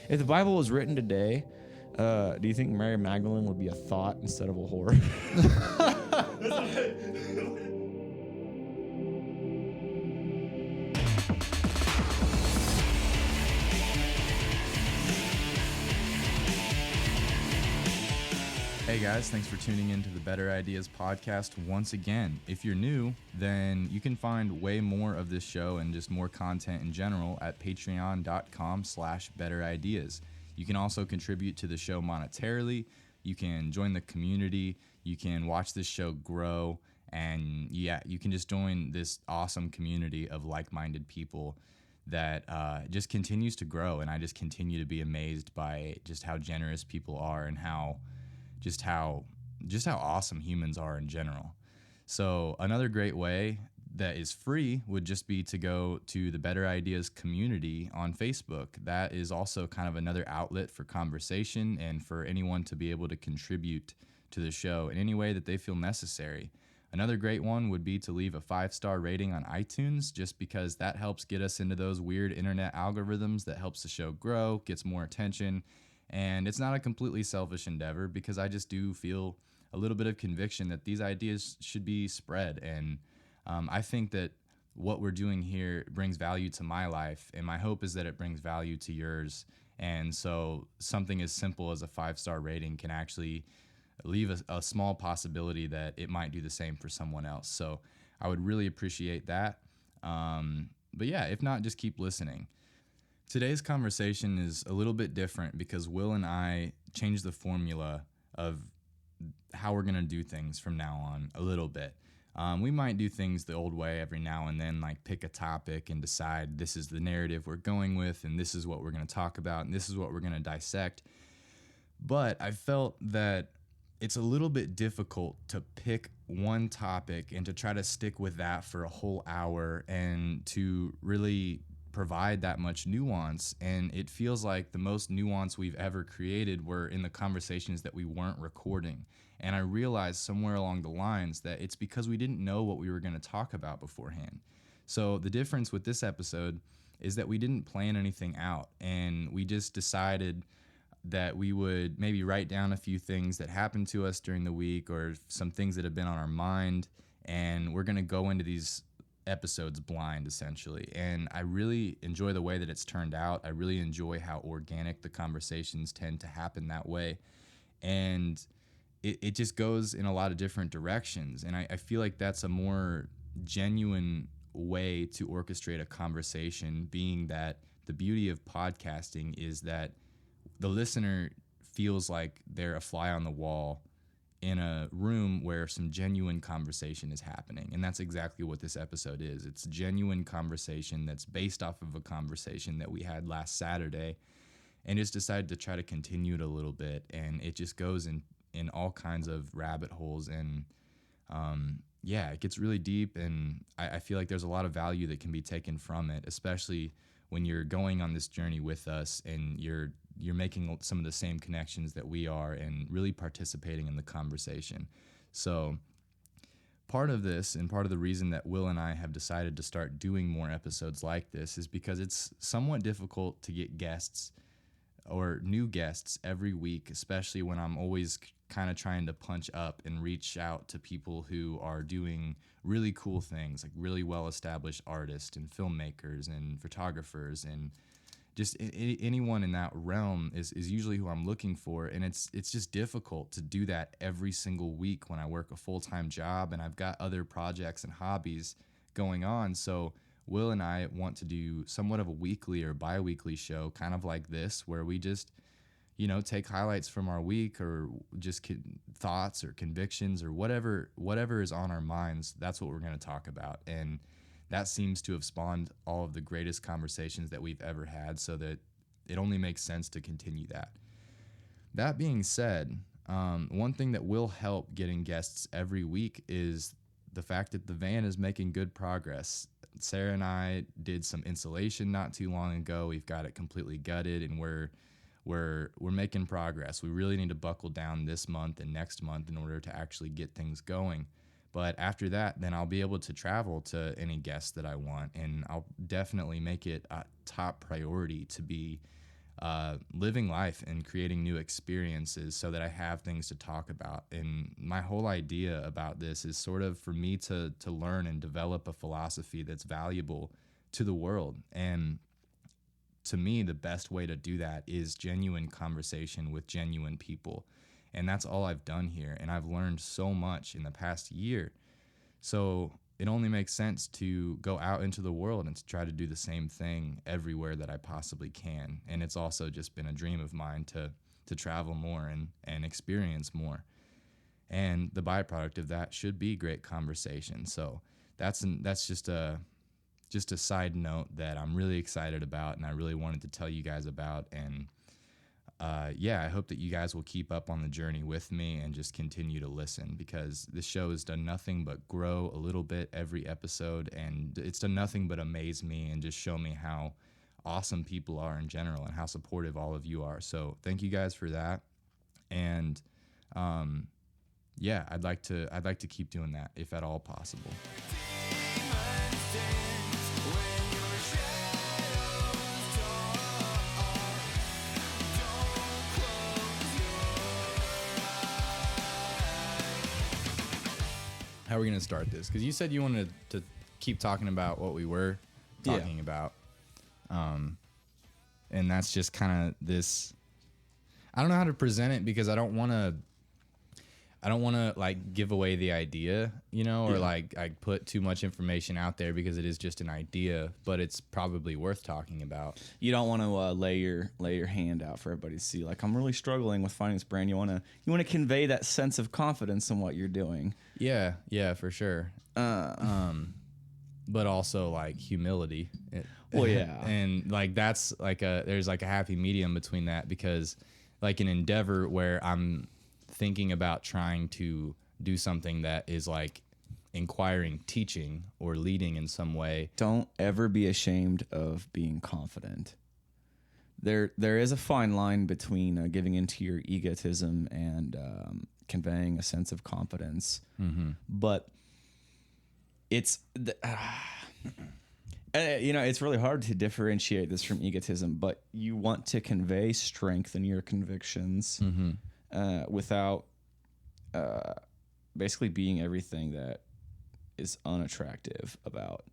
If the Bible was written today, do you think Mary Magdalene would be a thought instead of a whore? Hey guys, thanks for tuning in to the Better Ideas podcast once again. If you're new, then you can find way more of this show and just more content in general at patreon.com/betterideas. You can also contribute to the show monetarily. You can join the community. You can watch this show grow. And yeah, you can just join this awesome community of like-minded people that just continues to grow. And I just continue to be amazed by just how generous people are and how awesome humans are in general. So another great way that is free would just be to go to the Better Ideas community on Facebook. That is also kind of another outlet for conversation and for anyone to be able to contribute to the show in any way that they feel necessary. Another great one would be to leave a 5-star rating on iTunes, just because that helps get us into those weird internet algorithms that helps the show grow, gets more attention. And it's not a completely selfish endeavor, because I just do feel a little bit of conviction that these ideas should be spread. And I think that what we're doing here brings value to my life, and my hope is that it brings value to yours. And so something as simple as a 5-star rating can actually leave a small possibility that it might do the same for someone else. So I would really appreciate that. But yeah, if not, just keep listening. Today's conversation is a little bit different because Will and I changed the formula of how we're going to do things from now on a little bit. We might do things the old way every now and then, like pick a topic and decide this is the narrative we're going with, and this is what we're going to talk about, and this is what we're going to dissect. But I felt that it's a little bit difficult to pick one topic and to try to stick with that for a whole hour and to really provide that much nuance. And it feels like the most nuance we've ever created were in the conversations that we weren't recording. And I realized somewhere along the lines that it's because we didn't know what we were going to talk about beforehand. So the difference with this episode is that we didn't plan anything out, and we just decided that we would maybe write down a few things that happened to us during the week or some things that have been on our mind, and we're going to go into these episodes blind, essentially. And I really enjoy the way that it's turned out. I really enjoy how organic the conversations tend to happen that way. And it just goes in a lot of different directions. And I feel like that's a more genuine way to orchestrate a conversation, being that the beauty of podcasting is that the listener feels like they're a fly on the wall in a room where some genuine conversation is happening. And that's exactly what this episode is. It's genuine conversation that's based off of a conversation that we had last Saturday, and just decided to try to continue it a little bit. And it just goes in all kinds of rabbit holes. And yeah, it gets really deep. And I feel like there's a lot of value that can be taken from it, especially when you're going on this journey with us and you're making some of the same connections that we are and really participating in the conversation. So part of this, and part of the reason that Will and I have decided to start doing more episodes like this, is because it's somewhat difficult to get guests or new guests every week, especially when I'm always kind of trying to punch up and reach out to people who are doing really cool things, like really well-established artists and filmmakers and photographers, and just anyone in that realm is usually who I'm looking for. And it's just difficult to do that every single week when I work a full-time job and I've got other projects and hobbies going on. So Will and I want to do somewhat of a weekly or bi-weekly show, kind of like this, where we just, take highlights from our week, or just thoughts or convictions or whatever is on our minds. That's what we're going to talk about. And that seems to have spawned all of the greatest conversations that we've ever had, so that it only makes sense to continue that. That being said, one thing that will help getting guests every week is the fact that the van is making good progress. Sarah and I did some insulation not too long ago. We've got it completely gutted, and we're making progress. We really need to buckle down this month and next month in order to actually get things going. But after that, then I'll be able to travel to any guests that I want, and I'll definitely make it a top priority to be living life and creating new experiences so that I have things to talk about. And my whole idea about this is sort of for me to learn and develop a philosophy that's valuable to the world. And to me, the best way to do that is genuine conversation with genuine people. And that's all I've done here. And I've learned so much in the past year. So it only makes sense to go out into the world and to try to do the same thing everywhere that I possibly can. And it's also just been a dream of mine to travel more and experience more. And the byproduct of that should be great conversation. So that's just a side note that I'm really excited about and I really wanted to tell you guys about. And I hope that you guys will keep up on the journey with me and just continue to listen, because this show has done nothing but grow a little bit every episode, and it's done nothing but amaze me and just show me how awesome people are in general and how supportive all of you are. So thank you guys for that. And I'd like to keep doing that if at all possible. How are we going to start this? Because you said you wanted to keep talking about what we were talking about. And that's just kind of this, I don't know how to present it, because I don't want to like give away the idea, or like put too much information out there, because it is just an idea, but it's probably worth talking about. You don't want to lay your hand out for everybody to see. Like, I'm really struggling with finding this brand. You want to convey that sense of confidence in what you're doing. Yeah, for sure. But also like humility. Well, yeah. And like that's like there's like a happy medium between that, because like an endeavor where I'm thinking about trying to do something that is like inquiring, teaching, or leading in some way. Don't ever be ashamed of being confident. There is a fine line between giving into your egotism and conveying a sense of confidence. Mm-hmm. But it's it's really hard to differentiate this from egotism, but you want to convey strength in your convictions. Mm-hmm. Without basically being everything that is unattractive about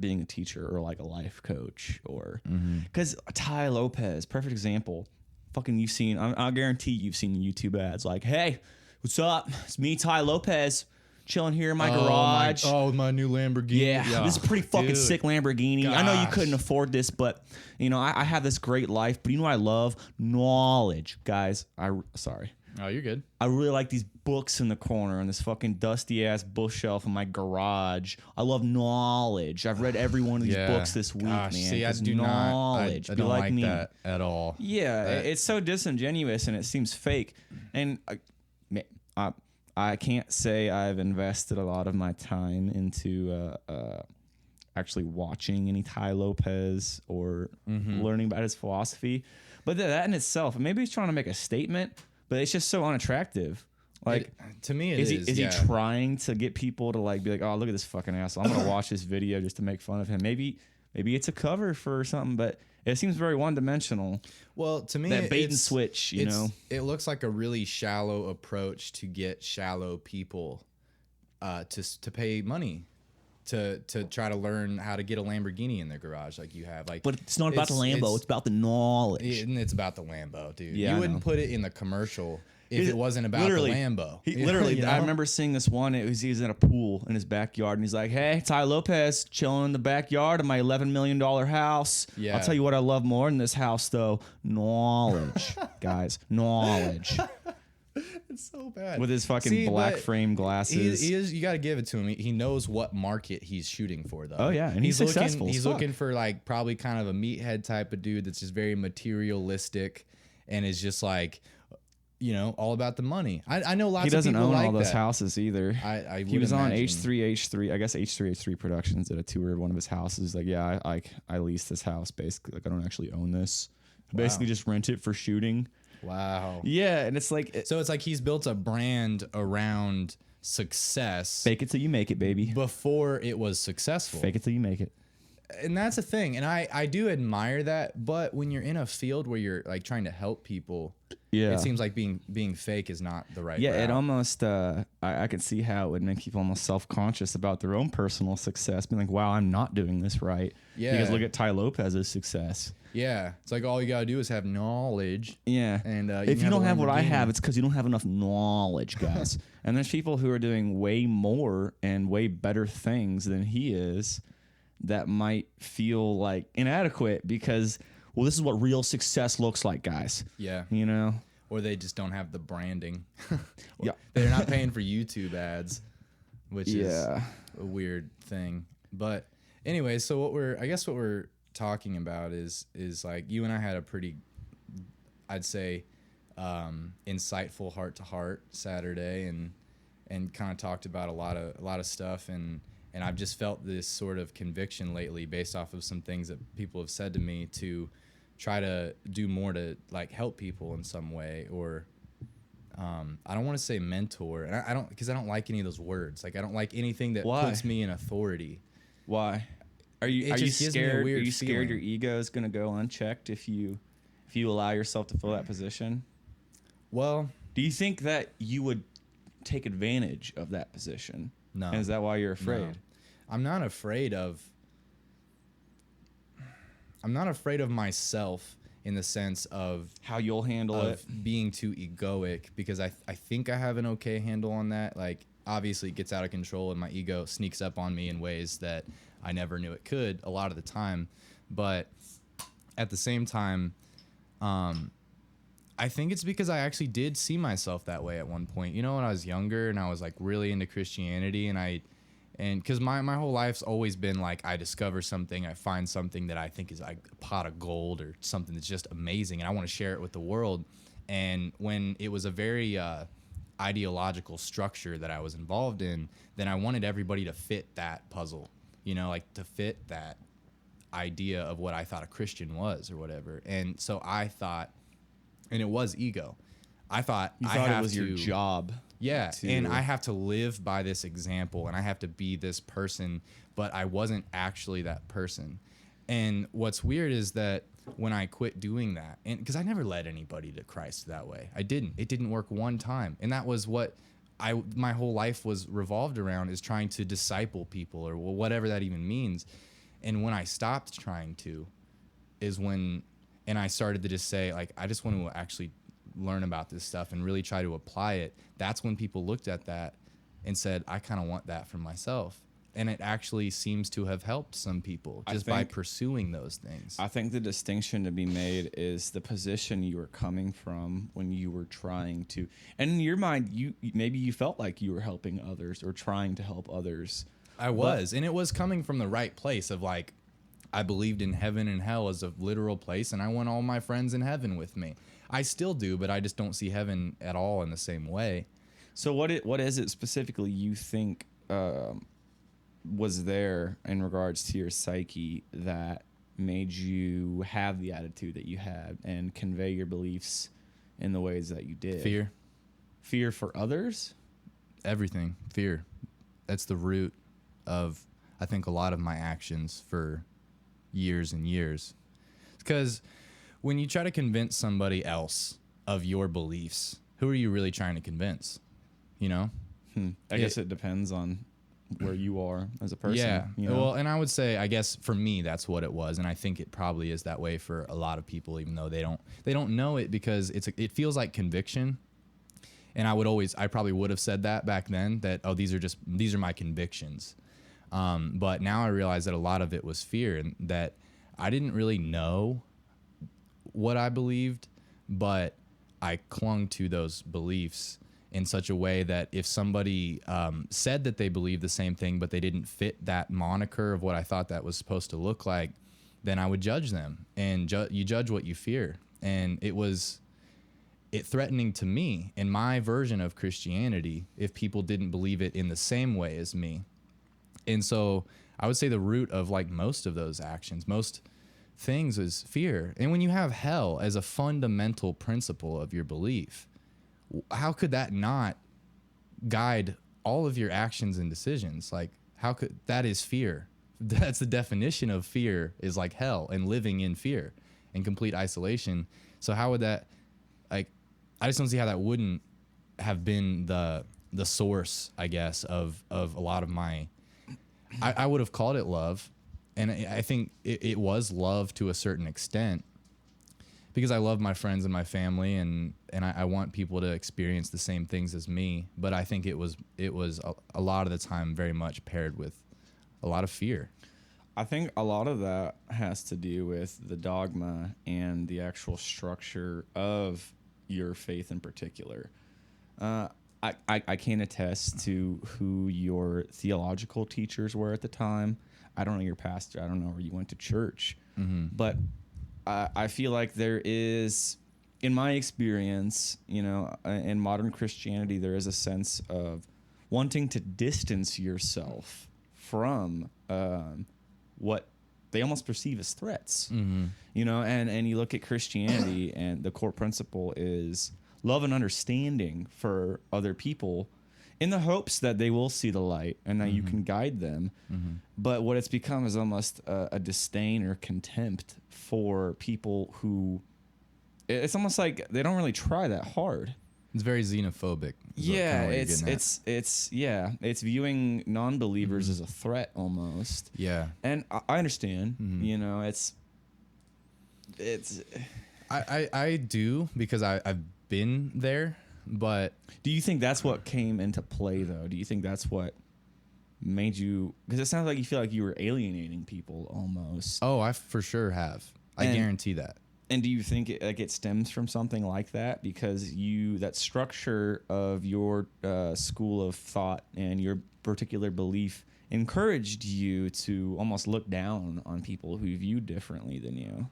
being a teacher or like a life coach, or because Ty Lopez, perfect example. Fucking, you've seen, I guarantee you've seen the YouTube ads like, "Hey, what's up? It's me, Ty Lopez, chilling here in my garage. My new Lamborghini. Yeah, this is a pretty fucking sick Lamborghini. Gosh. I know you couldn't afford this, but I have this great life. But you know what I love? Knowledge, guys. Sorry. Oh, you're good. I really like these books in the corner on this fucking dusty ass bookshelf in my garage. I love knowledge. I've read every one of these books this week, man. See, I do knowledge. I don't like that at all. Yeah, it's so disingenuous and it seems fake. And I can't say I've invested a lot of my time into actually watching any Ty Lopez or learning about his philosophy. But that in itself, maybe he's trying to make a statement, but it's just so unattractive. Like, to me, is he trying to get people to like be like, "Oh, look at this fucking asshole. I'm gonna watch this video just to make fun of him." Maybe it's a cover for something, but it seems very one-dimensional. Well, to me, that bait and switch, it looks like a really shallow approach to get shallow people to pay money to try to learn how to get a Lamborghini in their garage, like you have. Like, but it's not about the Lambo; it's about the knowledge. It's about the Lambo, dude. Yeah, you wouldn't put it in the commercial if it wasn't about the Lambo. I remember seeing this one. He was in a pool in his backyard, and he's like, "Hey, Ty Lopez, chilling in the backyard of my $11 million house. Yeah. I'll tell you what I love more than this house, though. Knowledge, guys. Knowledge." It's so bad. With his fucking black frame glasses. He is. You got to give it to him. He knows what market he's shooting for, though. Oh, yeah. And he's successful. He's looking for, like, probably kind of a meathead type of dude that's just very materialistic and is just like, all about the money. I know lots of people like that. He doesn't own all those houses either. He was on H3H3. I guess H3H3 Productions did a tour of one of his houses. Like, yeah, I leased this house, basically. Like, I don't actually own this. I basically just rent it for shooting. Wow. Yeah, and it's like... So it's like he's built a brand around success. Fake it till you make it, baby. Before it was successful. Fake it till you make it. and that's a thing. And I do admire that. But when you're in a field where you're like trying to help people, it seems like being fake is not the right route. It almost, I can see how it would make people almost self-conscious about their own personal success, being like, wow, I'm not doing this right. Yeah. Because look at Ty Lopez's success. Yeah. It's like all you got to do is have knowledge. Yeah. And if you don't have what I have, it's because you don't have enough knowledge, guys. And there's people who are doing way more and way better things than he is that might feel like inadequate because, well, this is what real success looks like, guys. Yeah. You know? Or they just don't have the branding. Yeah. They're not paying for YouTube ads, which is Yeah. a weird thing. But anyway, so what we're talking about is like you and I had a pretty, I'd say, insightful heart-to-heart Saturday and kind of talked about a lot of stuff and I've just felt this sort of conviction lately based off of some things that people have said to me to try to do more to like help people in some way or I don't want to say mentor and I don't because I don't like any of those words. Like I don't like anything that puts me in authority. Why? Are you scared? Are you scared your ego is going to go unchecked if you allow yourself to fill that position? Well, do you think that you would take advantage of that position? No. And is that why you're afraid? No. I'm not afraid of myself in the sense of how you'll handle it, being too egoic because I think I have an okay handle on that. Like obviously it gets out of control and my ego sneaks up on me in ways that I never knew it could a lot of the time. But at the same time, I think it's because I actually did see myself that way at one point. You know, when I was younger and I was like really into Christianity and because my whole life's always been like I discover something, I find something that I think is like a pot of gold or something that's just amazing and I want to share it with the world. And when it was a very ideological structure that I was involved in, then I wanted everybody to fit that puzzle, you know, like to fit that idea of what I thought a Christian was or whatever. And so I thought, and it was ego. I thought it was your job. Yeah, and I have to live by this example, and I have to be this person, but I wasn't actually that person. And what's weird is that when I quit doing that, and because I never led anybody to Christ that way, I didn't. It didn't work one time, and that was what my whole life was revolved around, is trying to disciple people or whatever that even means. And when I stopped trying to, is when, and I started to just say, like, I just want to actually learn about this stuff and really try to apply it. That's when people looked at that and said, I kind of want that for myself. And it actually seems to have helped some people just by pursuing those things. I think the distinction to be made is the position you were coming from when you were trying to, and in your mind, maybe you felt like you were helping others or trying to help others. I was, and it was coming from the right place of like, I believed in heaven and hell as a literal place, and I want all my friends in heaven with me. I still do, but I just don't see heaven at all in the same way. So what is it specifically you think was there in regards to your psyche that made you have the attitude that you had and convey your beliefs in the ways that you did? Fear for others? Everything. Fear. That's the root of, I think, a lot of my actions for years and years. Because when you try to convince somebody else of your beliefs, who are you really trying to convince? You know? I guess it depends on where you are as a person. Yeah. You know? Well, and I would say, I guess for me, that's what it was. And I think it probably is that way for a lot of people, even though they don't know it, because it feels like conviction. And I probably would have said that back then, that, oh, these are my convictions. But now I realize that a lot of it was fear, and that I didn't really know what I believed, but I clung to those beliefs in such a way that if somebody said that they believed the same thing, but they didn't fit that moniker of what I thought that was supposed to look like, then I would judge them. And you judge what you fear. And it threatening to me in my version of Christianity if people didn't believe it in the same way as me. And so I would say the root of like most of those actions, most things, is fear. And when you have hell as a fundamental principle of your belief, how could that not guide all of your actions and decisions? Like, that is fear. that's the definition of fear, is like hell and living in fear and complete isolation. So how would that, like, I just don't see how that wouldn't have been the source, I guess, of a lot of my, I would have called it love. And I think it was love to a certain extent, because I love my friends and my family, and I want people to experience the same things as me. But I think it was a lot of the time very much paired with a lot of fear. I think a lot of that has to do with the dogma and the actual structure of your faith in particular. I can attest to who your theological teachers were at the time. I don't know your pastor. I don't know where you went to church. But I feel like there is, in my experience, in modern Christianity, there is a sense of wanting to distance yourself from what they almost perceive as threats. And you look at Christianity, and the core principle is love and understanding for other people, in the hopes that they will see the light and that you can guide them. But what it's become is almost a disdain or contempt for people who, it's almost like they don't really try that hard. It's very xenophobic. Yeah, it's viewing non-believers as a threat almost. Yeah. And I understand, I do, because I've been there. But do you think that's what came into play, though? Do you think that's what made you? Because it sounds like you feel like you were alienating people almost. Oh, I for sure have. I guarantee that. And do you think it stems from something like that? Because that structure of your school of thought and your particular belief encouraged you to almost look down on people who viewed differently than you.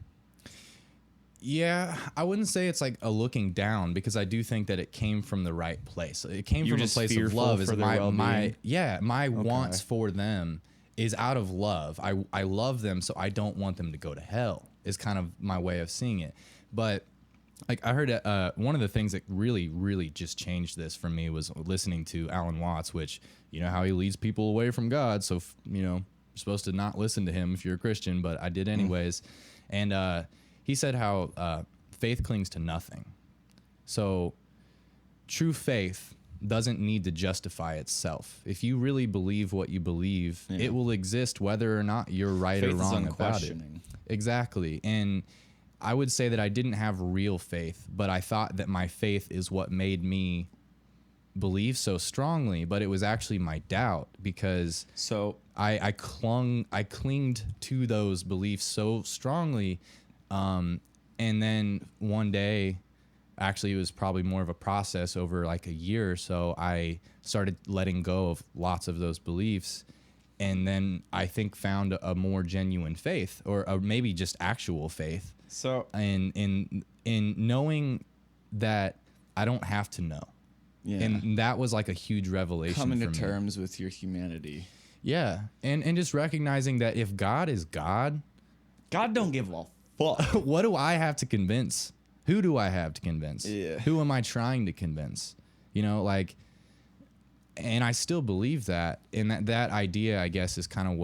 Yeah, I wouldn't say it's like a looking down, because I do think that it came from the right place. It came from a place of love. Is my wants for them is out of love. I love them, so I don't want them to go to hell, is kind of my way of seeing it. But like, I heard one of the things that really, really just changed this for me was listening to Alan Watts, which, how he leads people away from God. So, you're supposed to not listen to him if you're a Christian, but I did anyways. And he said how faith clings to nothing. So true faith doesn't need to justify itself. If you really believe what you believe, it will exist whether or not you're right or wrong about it. Exactly. And I would say that I didn't have real faith, but I thought that my faith is what made me believe so strongly, but it was actually my doubt, because I clinged to those beliefs so strongly. And then one day, actually it was probably more of a process over like a year or so, I started letting go of lots of those beliefs, and then I think found a more genuine faith, or maybe just actual faith. So in knowing that I don't have to know. Yeah. And that was like a huge revelation. Coming to terms with your humanity. Yeah. And just recognizing that if God is God don't give a fuck. What do I have to convince? Who do I have to convince? Yeah. Who am I trying to convince? And I still believe that. And that idea, I guess, is kind of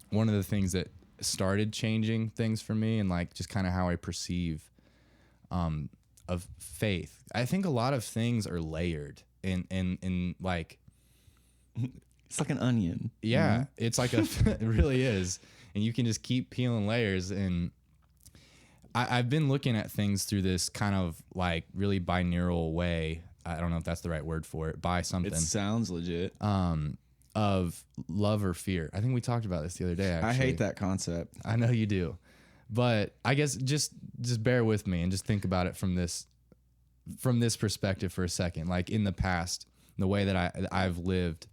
one of the things that started changing things for me, and like just kind of how I perceive of faith. I think a lot of things are layered in like, it's like an onion. Yeah, it's like it really is. And you can just keep peeling layers. And I've been looking at things through this kind of like really binaural way. I don't know if that's the right word for it. By something. It sounds legit. Of love or fear. I think we talked about this the other day, actually. I hate that concept. I know you do. But I guess just bear with me and just think about it from this perspective for a second. Like in the past, the way that I've lived,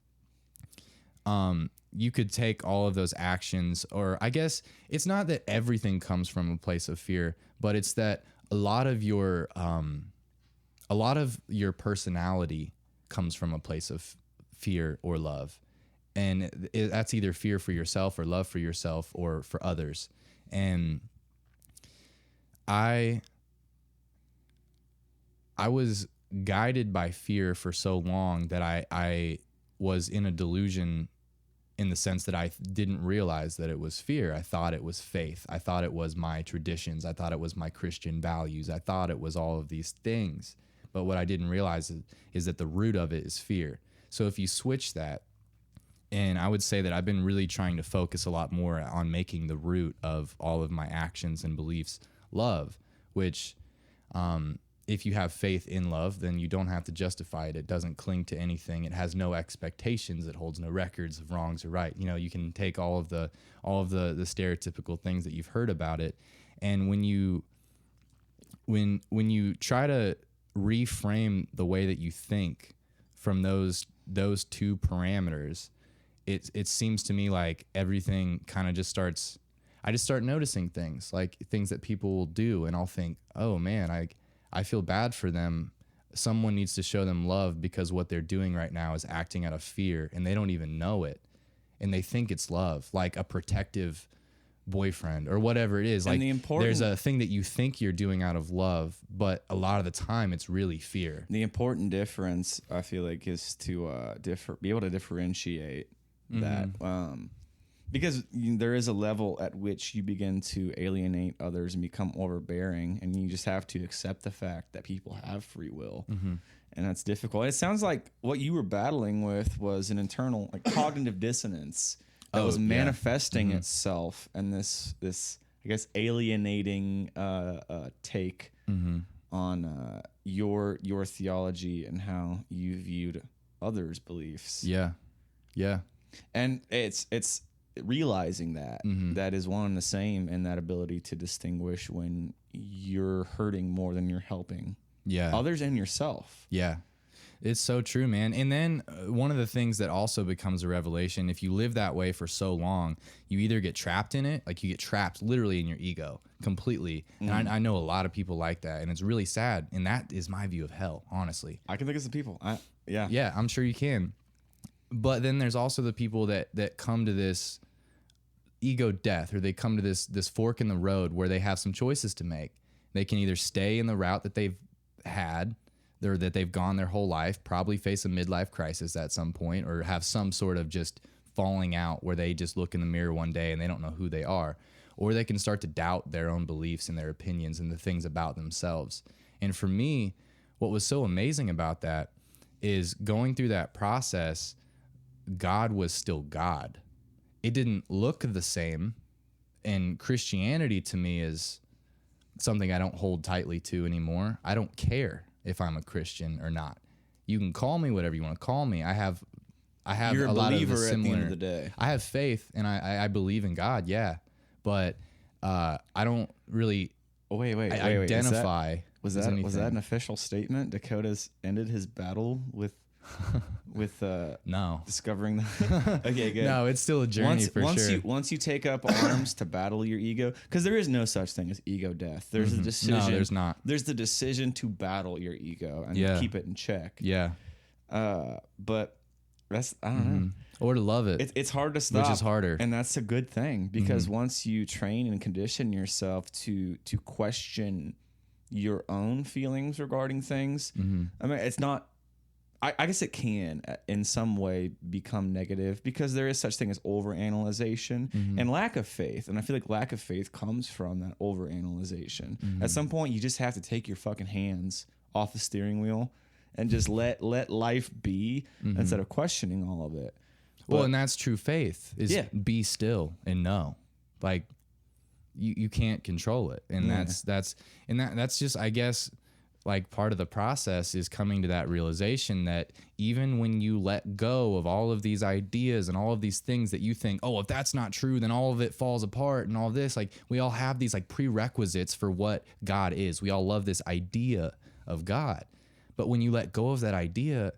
you could take all of those actions, or I guess it's not that everything comes from a place of fear, but it's that a lot of your personality comes from a place of fear or love. And that's either fear for yourself or love for yourself or for others. And I was guided by fear for so long that I was in a delusion in the sense that I didn't realize that it was fear. I thought it was faith. I thought it was my traditions. I thought it was my Christian values. I thought it was all of these things. But what I didn't realize is that the root of it is fear. So if you switch that, and I would say that I've been really trying to focus a lot more on making the root of all of my actions and beliefs love, which if you have faith in love, then you don't have to justify it. It doesn't cling to anything. It has no expectations. It holds no records of wrongs or right. You know, you can take all of the stereotypical things that you've heard about it, and when you try to reframe the way that you think from those two parameters, it seems to me like everything kind of just starts. I just start noticing things, like things that people will do, and I'll think, oh man, I feel bad for them. Someone needs to show them love because what they're doing right now is acting out of fear, and they don't even know it, and they think it's love, like a protective boyfriend or whatever it is. Like there's a thing that you think you're doing out of love, but a lot of the time it's really fear. The important difference, I feel like, is to be able to differentiate that. Because there is a level at which you begin to alienate others and become overbearing, and you just have to accept the fact that people have free will, and that's difficult. It sounds like what you were battling with was an internal, like, cognitive dissonance that was manifesting itself, and this I guess alienating take on your theology and how you viewed others' beliefs. Yeah, and it's realizing that that is one and the same, and that ability to distinguish when you're hurting more than you're helping others and yourself. Yeah, it's so true, man. And then one of the things that also becomes a revelation, if you live that way for so long, you either get trapped in it, like you get trapped literally in your ego completely. And I know a lot of people like that, and it's really sad. And that is my view of hell, honestly. I can think of some people. Yeah, I'm sure you can. But then there's also the people that come to this ego death, or they come to this fork in the road where they have some choices to make. They can either stay in the route that they've had, or that they've gone their whole life, probably face a midlife crisis at some point, or have some sort of just falling out where they just look in the mirror one day and they don't know who they are. Or they can start to doubt their own beliefs and their opinions and the things about themselves. And for me, what was so amazing about that is going through that process, God was still God. It didn't look the same. And Christianity to me is something I don't hold tightly to anymore. I don't care if I'm a Christian or not. You can call me whatever you want to call me. I have You're a lot of the believer similar, at the end of the day. I have faith, and I believe in God, yeah. But I don't really identify. Was that an official statement? Dakota's ended his battle with no discovering the okay, good. No, it's still a journey sure. Once you take up arms to battle your ego, because there is no such thing as ego death. There's a decision. No, there's not. There's the decision to battle your ego and keep it in check. Yeah. But that's, I don't know. Or to love it. It's hard to stop. Which is harder. And that's a good thing, because once you train and condition yourself to question your own feelings regarding things, I mean, it's not, I guess it can in some way become negative, because there is such thing as overanalyzation and lack of faith. And I feel like lack of faith comes from that overanalyzation. At some point, you just have to take your fucking hands off the steering wheel and just let life be instead of questioning all of it. Well, and that's true faith, is be still and know. Like, you can't control it. And that's just, I guess, like, part of the process is coming to that realization that even when you let go of all of these ideas and all of these things that you think, oh, if that's not true, then all of it falls apart and all this, like, we all have these like prerequisites for what God is. We all love this idea of God. But when you let go of that idea,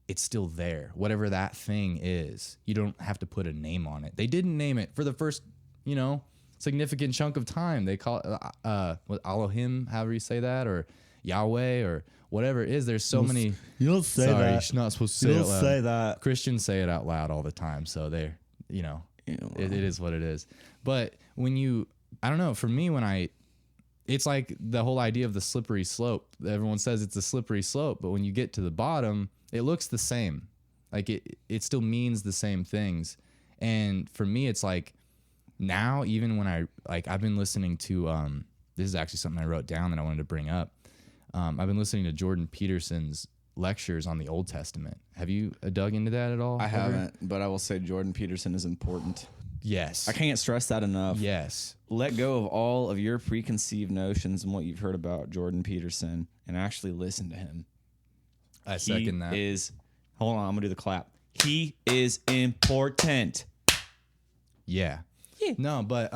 it's still there. Whatever that thing is, you don't have to put a name on it. They didn't name it for the first, significant chunk of time. They call it Elohim, however you say that, or Yahweh, or whatever it is. There's so many. You don't say Sorry, that. you're not supposed to say it out loud. Say that. Christians say it out loud all the time, so they're, it is what it is. But when you, I don't know, for me, it's like the whole idea of the slippery slope. Everyone says it's a slippery slope, but when you get to the bottom, it looks the same. Like it still means the same things. And for me, it's like now, even when I've been listening to, this is actually something I wrote down that I wanted to bring up. I've been listening to Jordan Peterson's lectures on the Old Testament. Have you dug into that at all? I haven't, but I will say Jordan Peterson is important. Yes. I can't stress that enough. Yes. Let go of all of your preconceived notions and what you've heard about Jordan Peterson and actually listen to him. I second that. Hold on, I'm going to do the clap. He is important. Yeah. No, but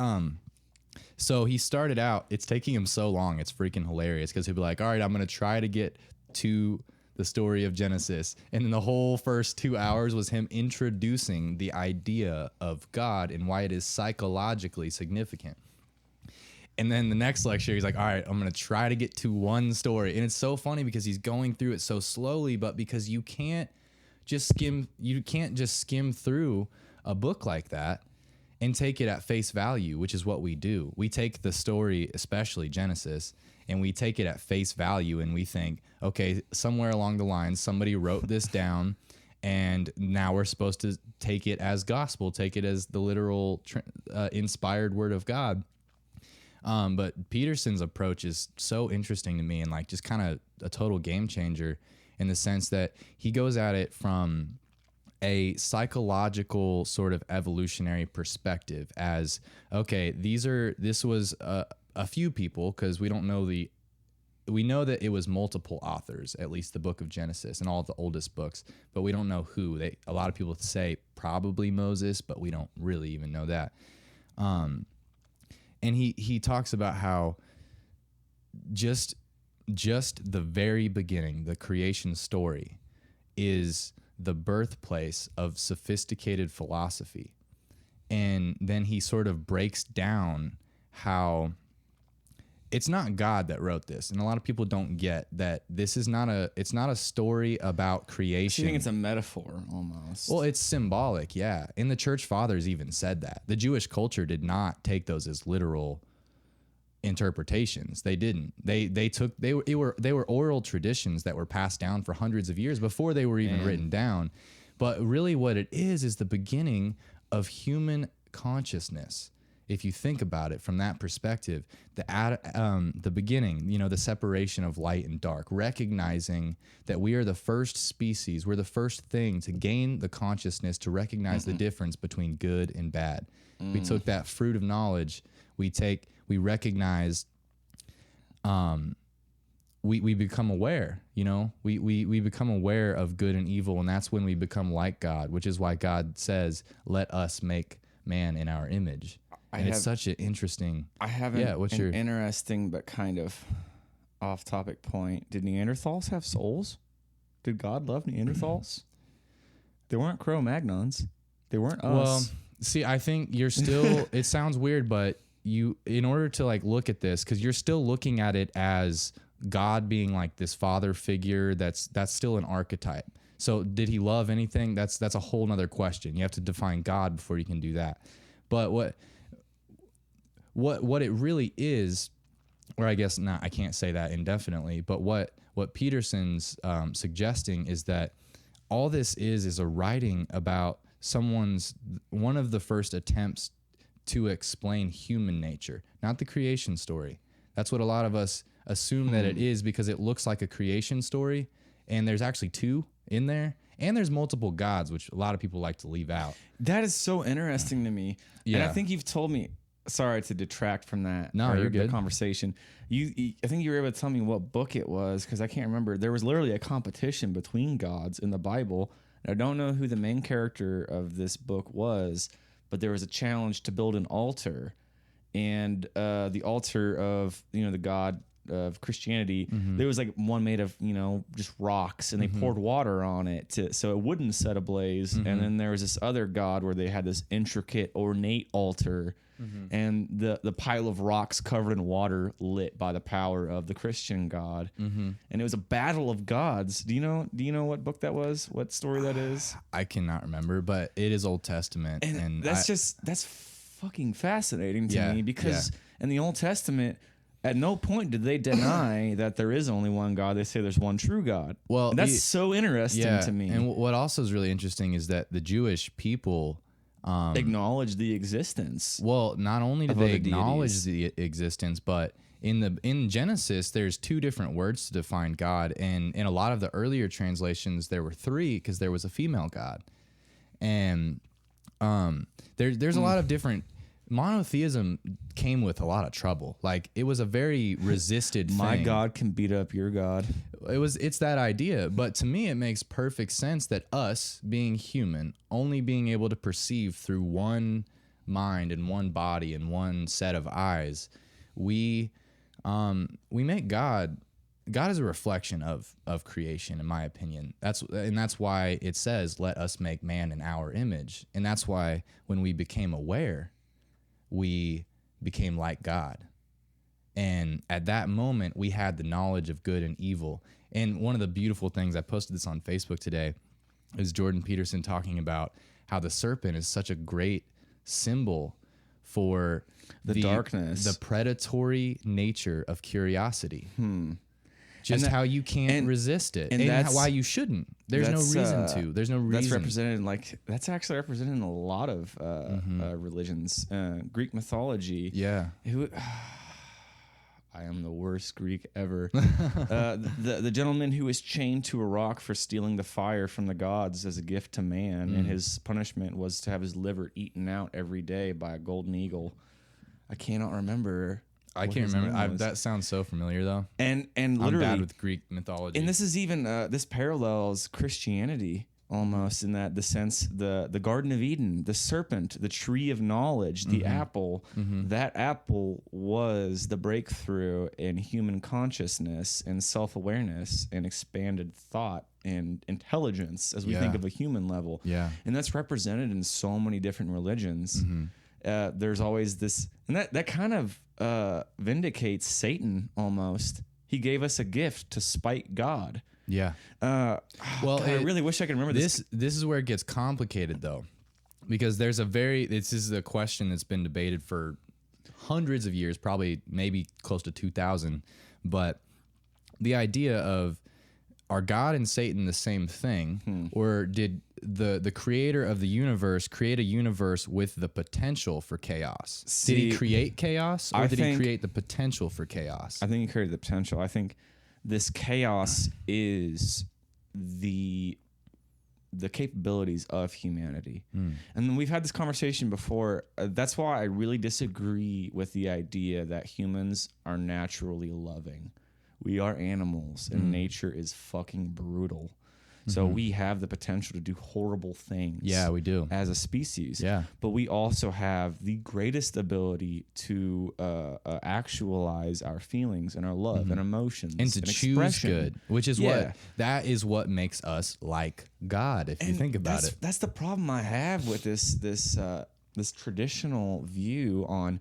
so he started out, it's taking him so long, it's freaking hilarious, because he'll be like, all right, I'm going to try to get to the story of Genesis. And then the whole first 2 hours was him introducing the idea of God and why it is psychologically significant. And then the next lecture, he's like, all right, I'm going to try to get to one story. And it's so funny because he's going through it so slowly, but because you can't just skim through a book like that and take it at face value, which is what we do. We take the story, especially Genesis, and we take it at face value, and we think, okay, somewhere along the line, somebody wrote this down, and now we're supposed to take it as gospel, take it as the literal inspired word of God. But Peterson's approach is so interesting to me, and like just kind of a total game changer in the sense that he goes at it from a psychological sort of evolutionary perspective as, okay, this was a few people, because we know that it was multiple authors, at least the book of Genesis and all of the oldest books, but we don't know who. A lot of people say probably Moses, but we don't really even know that. And he talks about how just the very beginning, the creation story, is the birthplace of sophisticated philosophy. And then he sort of breaks down how it's not God that wrote this. And a lot of people don't get that this is it's not a story about creation. I think it's a metaphor almost. Well, it's symbolic, yeah. And the church fathers even said that. The Jewish culture did not take those as literal interpretations. They didn't. They were oral traditions that were passed down for hundreds of years before they were even written down. But really what it is the beginning of human consciousness. If you think about it from that perspective, the beginning, the separation of light and dark, recognizing that we are the first species, we're the first thing to gain the consciousness to recognize the difference between good and bad. We took that fruit of knowledge, we recognize, we become aware, we become aware of good and evil, and that's when we become like God, which is why God says, let us make man in our image. It's such an interesting. I have an interesting but kind of off-topic point. Did Neanderthals have souls? Did God love Neanderthals? They weren't Cro-Magnons. They weren't us. Well, see, I think you're still. It sounds weird, but in order to like look at this, because you're still looking at it as God being like this father figure. That's still an archetype. So, did he love anything? That's a whole nother question. You have to define God before you can do that. But what it really is, or I guess not, I can't say that indefinitely, but what Peterson's suggesting is that all this is a writing about one of the first attempts to explain human nature, not the creation story. That's what a lot of us assume that it is, because it looks like a creation story, and there's actually two in there, and there's multiple gods, which a lot of people like to leave out. That is so interesting to me. Yeah. And I think you've told me, sorry to detract from that. No, you're good. The conversation. I think you were able to tell me what book it was, because I can't remember. There was literally a competition between gods in the Bible. And I don't know who the main character of this book was, but there was a challenge to build an altar. And the altar of, the god of Christianity, there was like one made of, just rocks, and they poured water on it so it wouldn't set ablaze. And then there was this other god where they had this intricate, ornate altar, and the pile of rocks covered in water lit by the power of the Christian God. And it was a battle of gods. Do you know what book that was? What story that is? I cannot remember, but it is Old Testament. And that's fucking fascinating to me, because in the Old Testament, at no point did they deny that there is only one God. They say there's one true God. And that's so interesting to me. And what also is really interesting is that the Jewish people, acknowledge the existence. Well, not only did of they other acknowledge deities. the existence, but in Genesis, there's 2 different words to define God, and in a lot of the earlier translations, there were 3 because there was a female God, and there's a lot of different. Monotheism came with a lot of trouble. Like, it was a very resisted thing. My God can beat up your God. It's that idea, but to me it makes perfect sense that us being human, only being able to perceive through one mind and one body and one set of eyes, we make God is a reflection of creation, in my opinion. That's why it says, let us make man in our image. And that's why when we became aware, we became like God. And at that moment, we had the knowledge of good and evil. And one of the beautiful things, I posted this on Facebook today, is Jordan Peterson talking about how the serpent is such a great symbol for the darkness, the predatory nature of curiosity. Just how you can't resist it, and that's why you shouldn't. There's no reason to. There's no reason. That's represented that's actually represented in a lot of religions. Greek mythology. Yeah. I am the worst Greek ever. The gentleman who was chained to a rock for stealing the fire from the gods as a gift to man, and his punishment was to have his liver eaten out every day by a golden eagle. I cannot remember. I can't remember. That sounds so familiar, though. And literally, I'm bad with Greek mythology. And this is even this parallels Christianity almost, in that the sense the Garden of Eden, the serpent, the tree of knowledge, the apple. That apple was the breakthrough in human consciousness and self-awareness and expanded thought and intelligence as we think of a human level. Yeah, and that's represented in so many different religions. There's always this, and that kind of vindicates Satan almost. He gave us a gift to spite God. Yeah. Well, God, I really wish I could remember this. This is where it gets complicated, though, because this is a question that's been debated for hundreds of years, probably maybe close to 2000. But the idea of, are God and Satan the same thing, or did the creator of the universe create a universe with the potential for chaos? Did he create chaos, or did he create the potential for chaos? I think he created the potential. I think this chaos is the capabilities of humanity. And we've had this conversation before. That's why I really disagree with the idea that humans are naturally loving. We are animals, and nature is fucking brutal. So we have the potential to do horrible things. Yeah, we do. As a species. Yeah. But we also have the greatest ability to actualize our feelings and our love and emotions. And to choose good, which is what makes us like God, if you think about it. That's the problem I have with this traditional view on,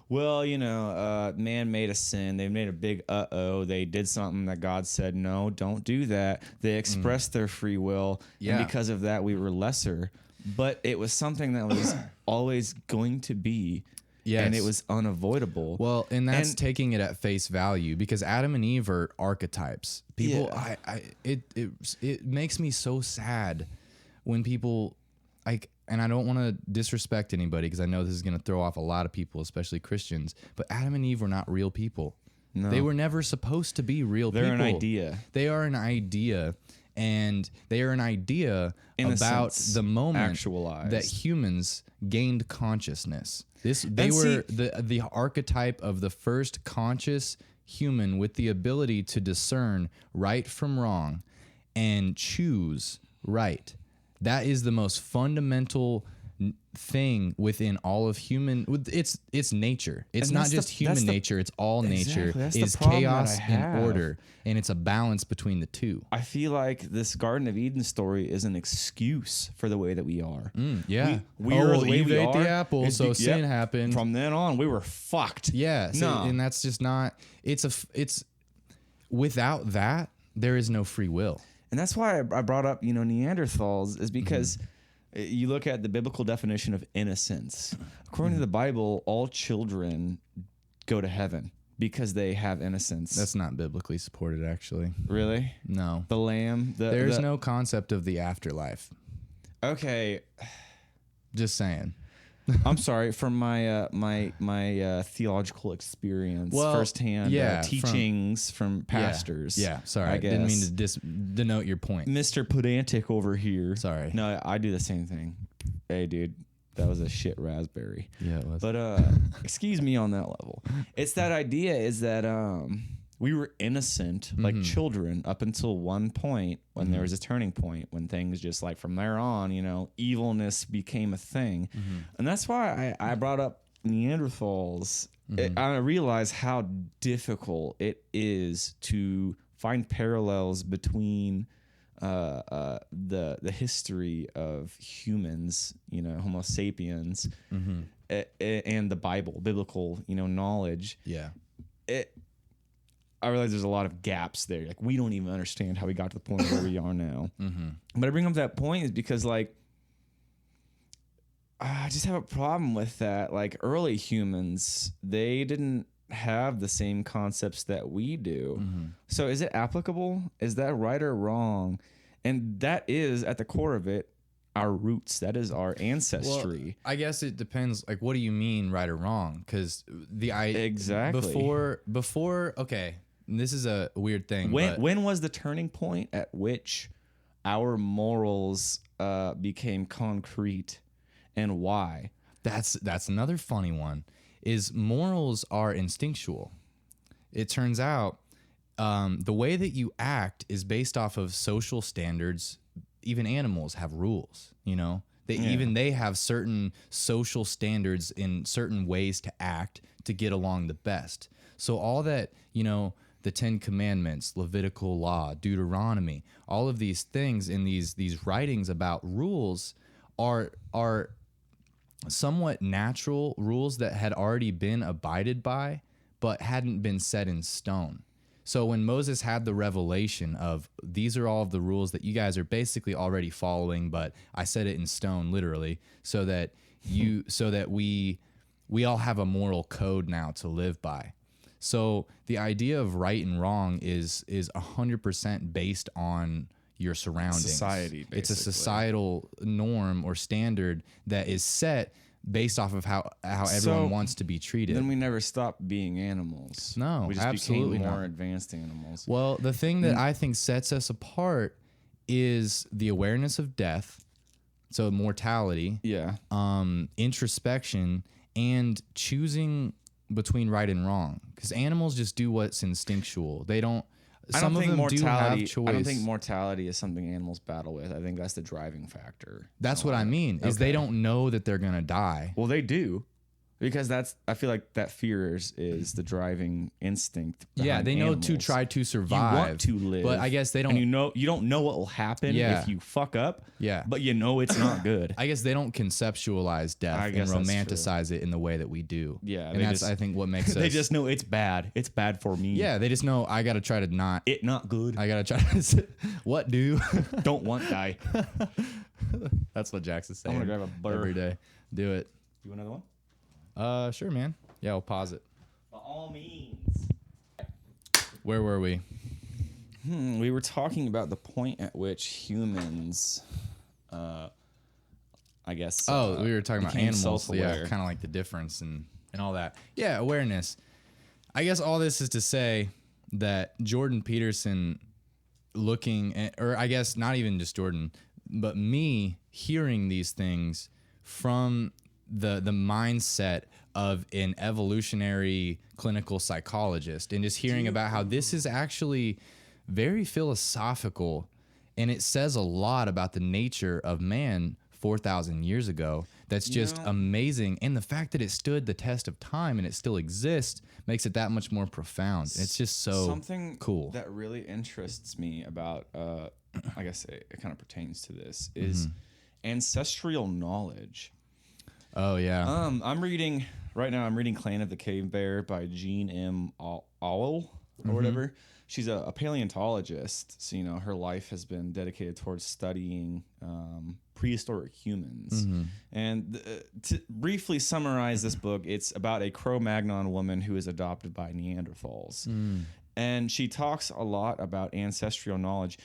well, man made a sin. They made a big They did something that God said, no, don't do that. They expressed their free will. Yeah. And because of that, we were lesser. But it was something that was always going to be. Yes. And it was unavoidable. Well, and that's taking it at face value, because Adam and Eve are archetypes. People, it makes me so sad when people, and I don't want to disrespect anybody, because I know this is going to throw off a lot of people, especially Christians, but Adam and Eve were not real people. No. They were never supposed to be real people. They're an idea. They are an idea, and they are an idea about the moment actualized. That humans gained consciousness. They were the archetype of the first conscious human with the ability to discern right from wrong and choose right. That is the most fundamental thing within all of human. It's nature. It's not just human nature. It's all nature. Is chaos and order, and it's a balance between the two. I feel like this Garden of Eden story is an excuse for the way that we are. Yeah, we are the way Eve we ate are. the apple, so sin happened. From then on, we were fucked. Yeah, and that's just not. It's without that, there is no free will. And that's why I brought up, Neanderthals, is because you look at the biblical definition of innocence. According to the Bible, all children go to heaven because they have innocence. That's not biblically supported, actually. Really? No. The lamb? There's no concept of the afterlife. Okay. Just saying. I'm sorry, from my my theological experience, firsthand teachings from pastors. Yeah, sorry, I guess. didn't mean to denote your point. Mr. Pedantic over here. Sorry. No, I do the same thing. Hey, dude, that was a shit raspberry. Yeah, it was. But excuse me on that level. It's that idea is that we were innocent like children up until one point when there was a turning point when things just like from there on, you know, evilness became a thing. And that's why I brought up Neanderthals. I realize how difficult it is to find parallels between the history of humans, you know, Homo sapiens, and the Bible, biblical, you know, knowledge. Yeah. I realize there's a lot of gaps there. Like, we don't even understand how we got to the point where we are now. But I bring up that point is because, like, I just have a problem with that. Like, early humans, they didn't have the same concepts that we do. So is it applicable? Is that right or wrong? And that is, at the core of it, our roots. That is our ancestry. Well, I guess it depends. Like, what do you mean right or wrong? Because exactly before. Okay, this is a weird thing. When was the turning point at which our morals became concrete, and why? That's another funny one. Is morals are instinctual. It turns out the way that you act is based off of social standards. Even animals have rules, you know. Even they have certain social standards in certain ways to act to get along the best. So all that, you know, the 10 Commandments, Levitical law, Deuteronomy, all of these things in these writings about rules are somewhat natural rules that had already been abided by, but hadn't been set in stone. So when Moses had the revelation of these are all of the rules that you guys are basically already following, but I set it in stone literally, so that we all have a moral code now to live by. So the idea of right and wrong is 100% based on your surroundings. Society, basically. It's a societal norm or standard that is set based off of how everyone wants to be treated. Then we never stopped being animals. No, we just absolutely became more not. advanced animals. Well, the thing that I think sets us apart is the awareness of death, so mortality, introspection, and choosing between right and wrong. Because animals just do what's instinctual. They don't. Some of them do have choice. I don't think mortality is something animals battle with. I think that's the driving factor. That's what I mean. Is they don't know that they're gonna die. Well, they do, because I feel like that fear is the driving instinct. Yeah, they know animals. to try to survive. You want to live, but I guess they don't. And you don't know what will happen if you fuck up. Yeah, but you know it's not good. I guess they don't conceptualize death and romanticize it in the way that we do. Yeah, and that's I think what makes us. They just know it's bad. It's bad for me. Yeah, they just know I gotta try to not good. I gotta try to what do don't want die. That's what Jax is saying. I'm gonna grab a burr every day. Do it. Do another one. Sure, man. Yeah, I'll pause it. By all means. Where were we? We were talking about the point at which humans, I guess. We were talking about animals. Self-aware. Yeah, kind of like the difference and all that. Yeah, awareness. I guess all this is to say that Jordan Peterson or I guess not even just Jordan, but me hearing these things from the mindset of an evolutionary clinical psychologist and just hearing about how this is actually very philosophical, and it says a lot about the nature of man 4,000 years ago. That's just amazing. And the fact that it stood the test of time and it still exists makes it that much more profound. It's just so something cool. That really interests me about, I guess it kind of pertains to this, is ancestral knowledge. Oh, yeah. I'm reading Clan of the Cave Bear by Jean M. Auel or whatever. She's a paleontologist, so her life has been dedicated towards studying prehistoric humans. And to briefly summarize this book, it's about a Cro-Magnon woman who is adopted by Neanderthals. And she talks a lot about ancestral knowledge.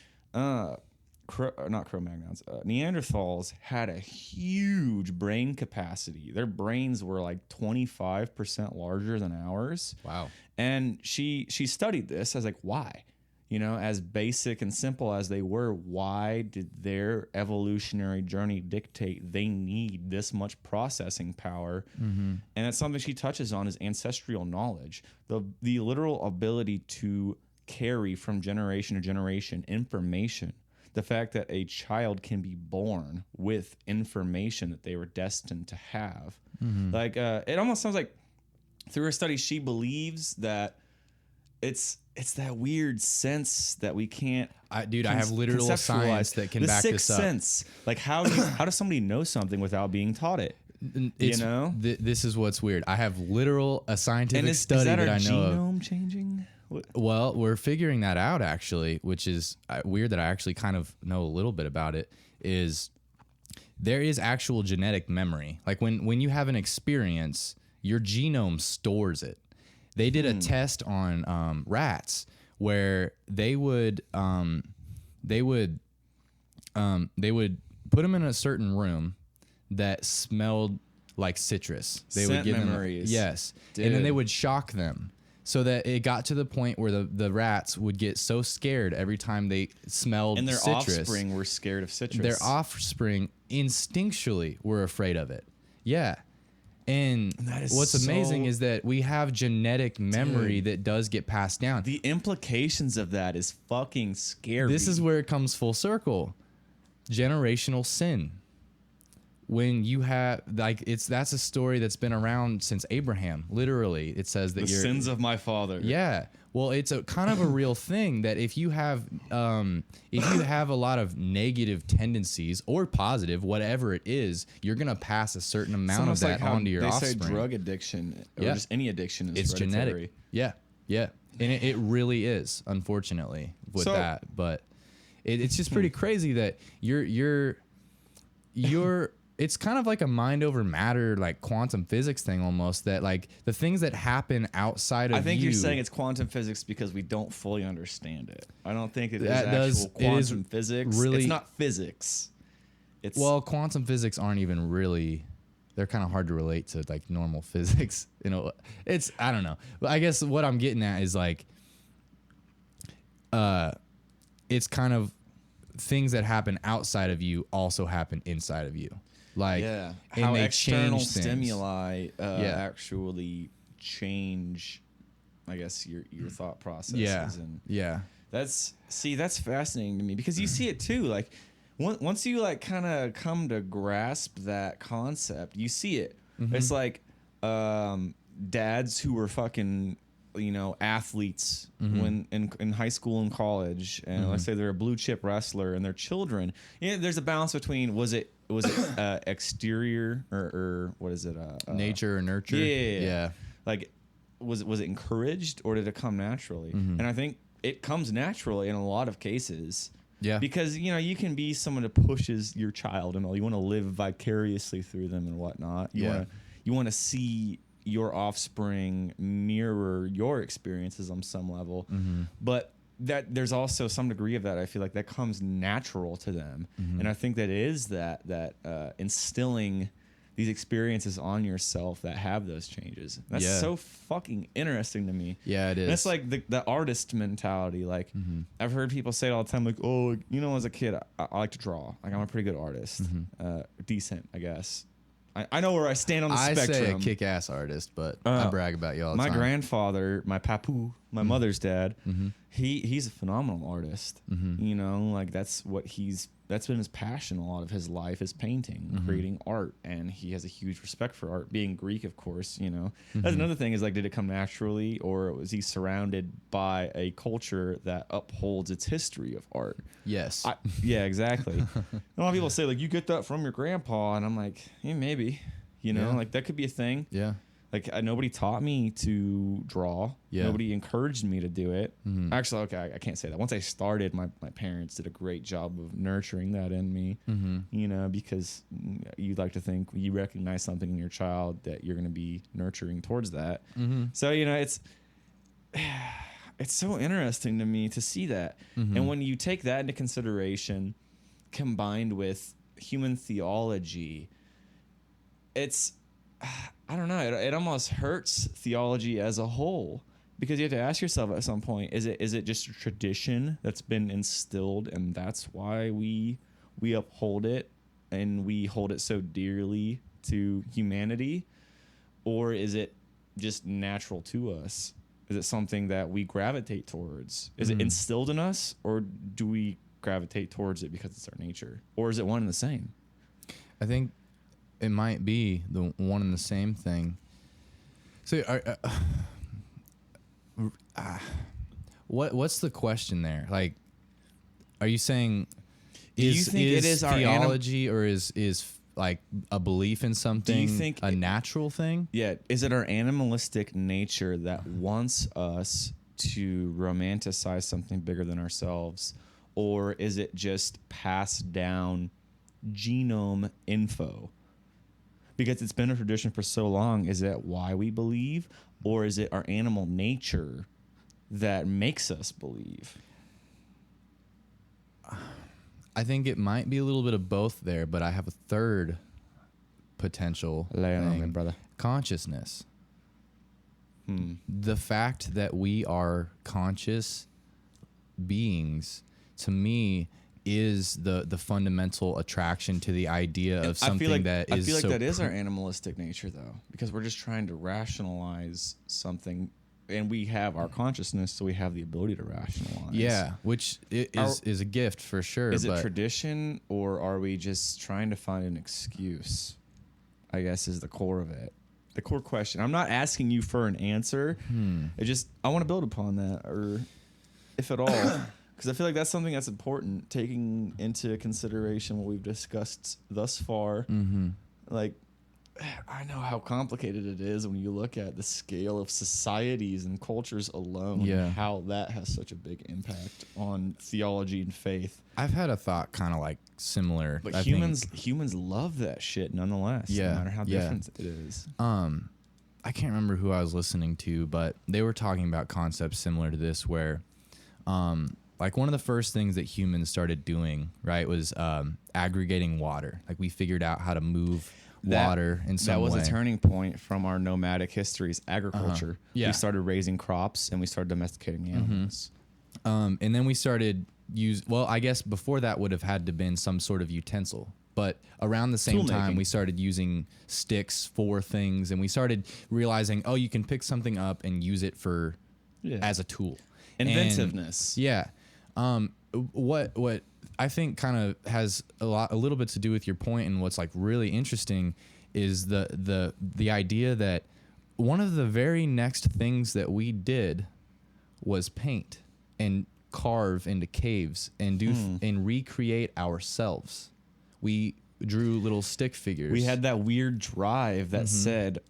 not Cro-Magnons, Neanderthals had a huge brain capacity. Their brains were like 25% larger than ours. Wow. And she studied this. I was like, why? You know, as basic and simple as they were, why did their evolutionary journey dictate they need this much processing power? And that's something she touches on is ancestral knowledge, the literal ability to carry from generation to generation information. The fact that a child can be born with information that they were destined to have. Like, it almost sounds like through her study, she believes that it's that weird sense that we can't. I have literal science that can back this up. The sixth sense. Like, how does somebody know something without being taught it? You know? This is what's weird. I have a scientific study that I know of. Genome changing? Well, we're figuring that out, actually, which is weird that I actually kind of know a little bit about it, is there is actual genetic memory. Like when you have an experience, your genome stores it. They did a test on rats where they would put them in a certain room that smelled like citrus. They would give memories. them, yes, Dude. And then they would shock them so that it got to the point where the rats would get so scared every time they smelled and their citrus. Offspring were scared of citrus. Their offspring instinctually were afraid of it. Yeah. And what's amazing is that we have genetic memory that does get passed down. The implications of that is fucking scary. This is where it comes full circle. Generational sin. When you have that's a story that's been around since Abraham. Literally, it says that the sins of my father. Yeah. Well, it's a kind of a real thing that if you have a lot of negative tendencies or positive, whatever it is, you're gonna pass a certain amount of that onto your offspring. They say drug addiction or just any addiction is genetic. Yeah, yeah, and it really is, unfortunately, with that. But it's just pretty crazy that you're it's kind of like a mind over matter, like quantum physics thing almost, that like the things that happen outside of you. I think you're saying it's quantum physics because we don't fully understand it. I don't think it is actual quantum physics. Really, it's not physics. Well, quantum physics aren't even really, they're kind of hard to relate to like normal physics. You know, I don't know. But I guess what I'm getting at is like, it's kind of things that happen outside of you also happen inside of you. Like, how external stimuli actually change, I guess, your thought processes. That's fascinating to me because you see it too. Like once you like kind of come to grasp that concept, you see it. It's like dads who were fucking, you know, athletes when in high school and college, and let's say they're a blue chip wrestler and their children. You know, there's a balance between was it exterior or what is it? Nature or nurture? Yeah. Like, was it encouraged or did it come naturally? And I think it comes naturally in a lot of cases. Yeah. Because, you know, you can be someone that pushes your child and all. You want to live vicariously through them and whatnot. You want to see your offspring mirror your experiences on some level. But that there's also some degree of that. I feel like that comes natural to them. And I think that is that instilling these experiences on yourself that have those changes. That's so fucking interesting to me. Yeah, it is. And it's like the artist mentality. Like I've heard people say it all the time, like, oh, you know, as a kid, I like to draw. Like I'm a pretty good artist. Decent, I guess. I know where I stand on the spectrum. I say a kick-ass artist, but I brag about you all the time. My grandfather, my papu, my mother's dad, he's a phenomenal artist. You know, like that's been his passion a lot of his life is painting, creating art, and he has a huge respect for art. Being Greek, of course, you know. That's another thing is like, did it come naturally, or was he surrounded by a culture that upholds its history of art? Yes. Yeah, exactly. A lot of people say like, you get that from your grandpa, and I'm like, yeah, maybe. You know, like that could be a thing. Yeah. Like nobody taught me to draw. Yeah. Nobody encouraged me to do it. Actually, okay, I can't say that. Once I started, my parents did a great job of nurturing that in me. You know, because you'd like to think you recognize something in your child that you're going to be nurturing towards that. So, you know, it's so interesting to me to see that. And when you take that into consideration, combined with human theology, it's, I don't know, it almost hurts theology as a whole, because you have to ask yourself at some point, is it just a tradition that's been instilled, and that's why we uphold it and we hold it so dearly to humanity? Or is it just natural to us? Is it something that we gravitate towards? Is it instilled in us, or do we gravitate towards it because it's our nature? Or is it one and the same? I think it might be the one and the same thing. So, what's the question there? Like, are you saying you think it is our theology, or is like a belief in something, do you think a natural thing? Yeah. Is it our animalistic nature that wants us to romanticize something bigger than ourselves? Or is it just passed down genome info? Because it's been a tradition for so long. Is that why we believe? Or is it our animal nature that makes us believe? I think it might be a little bit of both there, but I have a third potential Lay it on thing. me, brother. Consciousness. The fact that we are conscious beings, to me, is the fundamental attraction to the idea of something that is. I feel like that is our animalistic nature, though, because we're just trying to rationalize something. And we have our consciousness, so we have the ability to rationalize. Yeah, which is a gift for sure. Is it tradition, or are we just trying to find an excuse? I guess is the core of it. The core question. I'm not asking you for an answer. I want to build upon that, or if at all, because I feel like that's something that's important, taking into consideration what we've discussed thus far. Like, I know how complicated it is when you look at the scale of societies and cultures alone, and how that has such a big impact on theology and faith. I've had a thought kind of like similar. But humans love that shit nonetheless, no matter how different it is. I can't remember who I was listening to, but they were talking about concepts similar to this, where like one of the first things that humans started doing, right, was aggregating water. Like we figured out how to move water in some way. That was a turning point from our nomadic histories, agriculture. We started raising crops and we started domesticating animals. And then we started I guess before that would have had to been some sort of utensil. But around the same time, we started using sticks for things, and we started realizing, you can pick something up and use it for as a tool. Inventiveness. What I think kind of has a little bit to do with your point, and what's like really interesting is the idea that one of the very next things that we did was paint and carve into caves and and recreate ourselves. We drew little stick figures. We had that weird drive that said,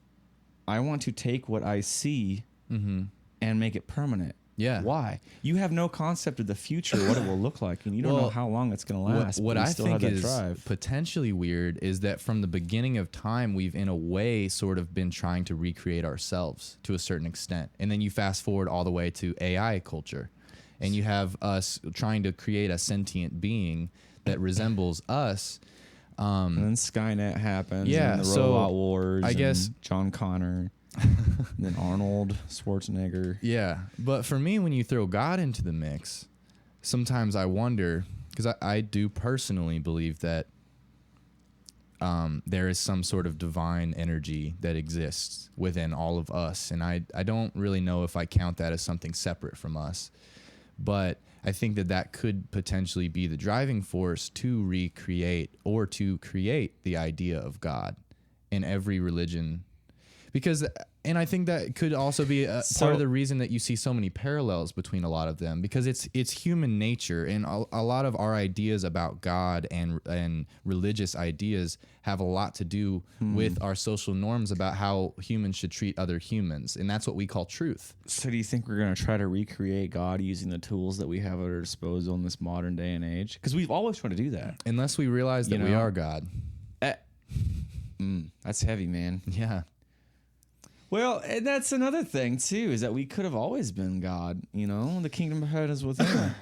I want to take what I see and make it permanent. Yeah. Why? You have no concept of the future, what it will look like, and you don't know how long it's going to last. What I think is potentially weird is that from the beginning of time, we've in a way sort of been trying to recreate ourselves to a certain extent. And then you fast forward all the way to AI culture, and you have us trying to create a sentient being that resembles us. And then Skynet happens, and the Robot Wars, I guess John Connor. And then Arnold Schwarzenegger. Yeah. But for me, when you throw God into the mix, sometimes I wonder, because I do personally believe that there is some sort of divine energy that exists within all of us. And I don't really know if I count that as something separate from us. But I think that could potentially be the driving force to recreate or to create the idea of God in every religion. And I think that could also be part of the reason that you see so many parallels between a lot of them, because it's human nature, and a lot of our ideas about God and religious ideas have a lot to do with our social norms about how humans should treat other humans, and that's what we call truth. So do you think we're going to try to recreate God using the tools that we have at our disposal in this modern day and age? Because we've always tried to do that. Unless we realize that we are God. That's heavy, man. Yeah. Well, and that's another thing, too, is that we could have always been God. The kingdom of heaven is within.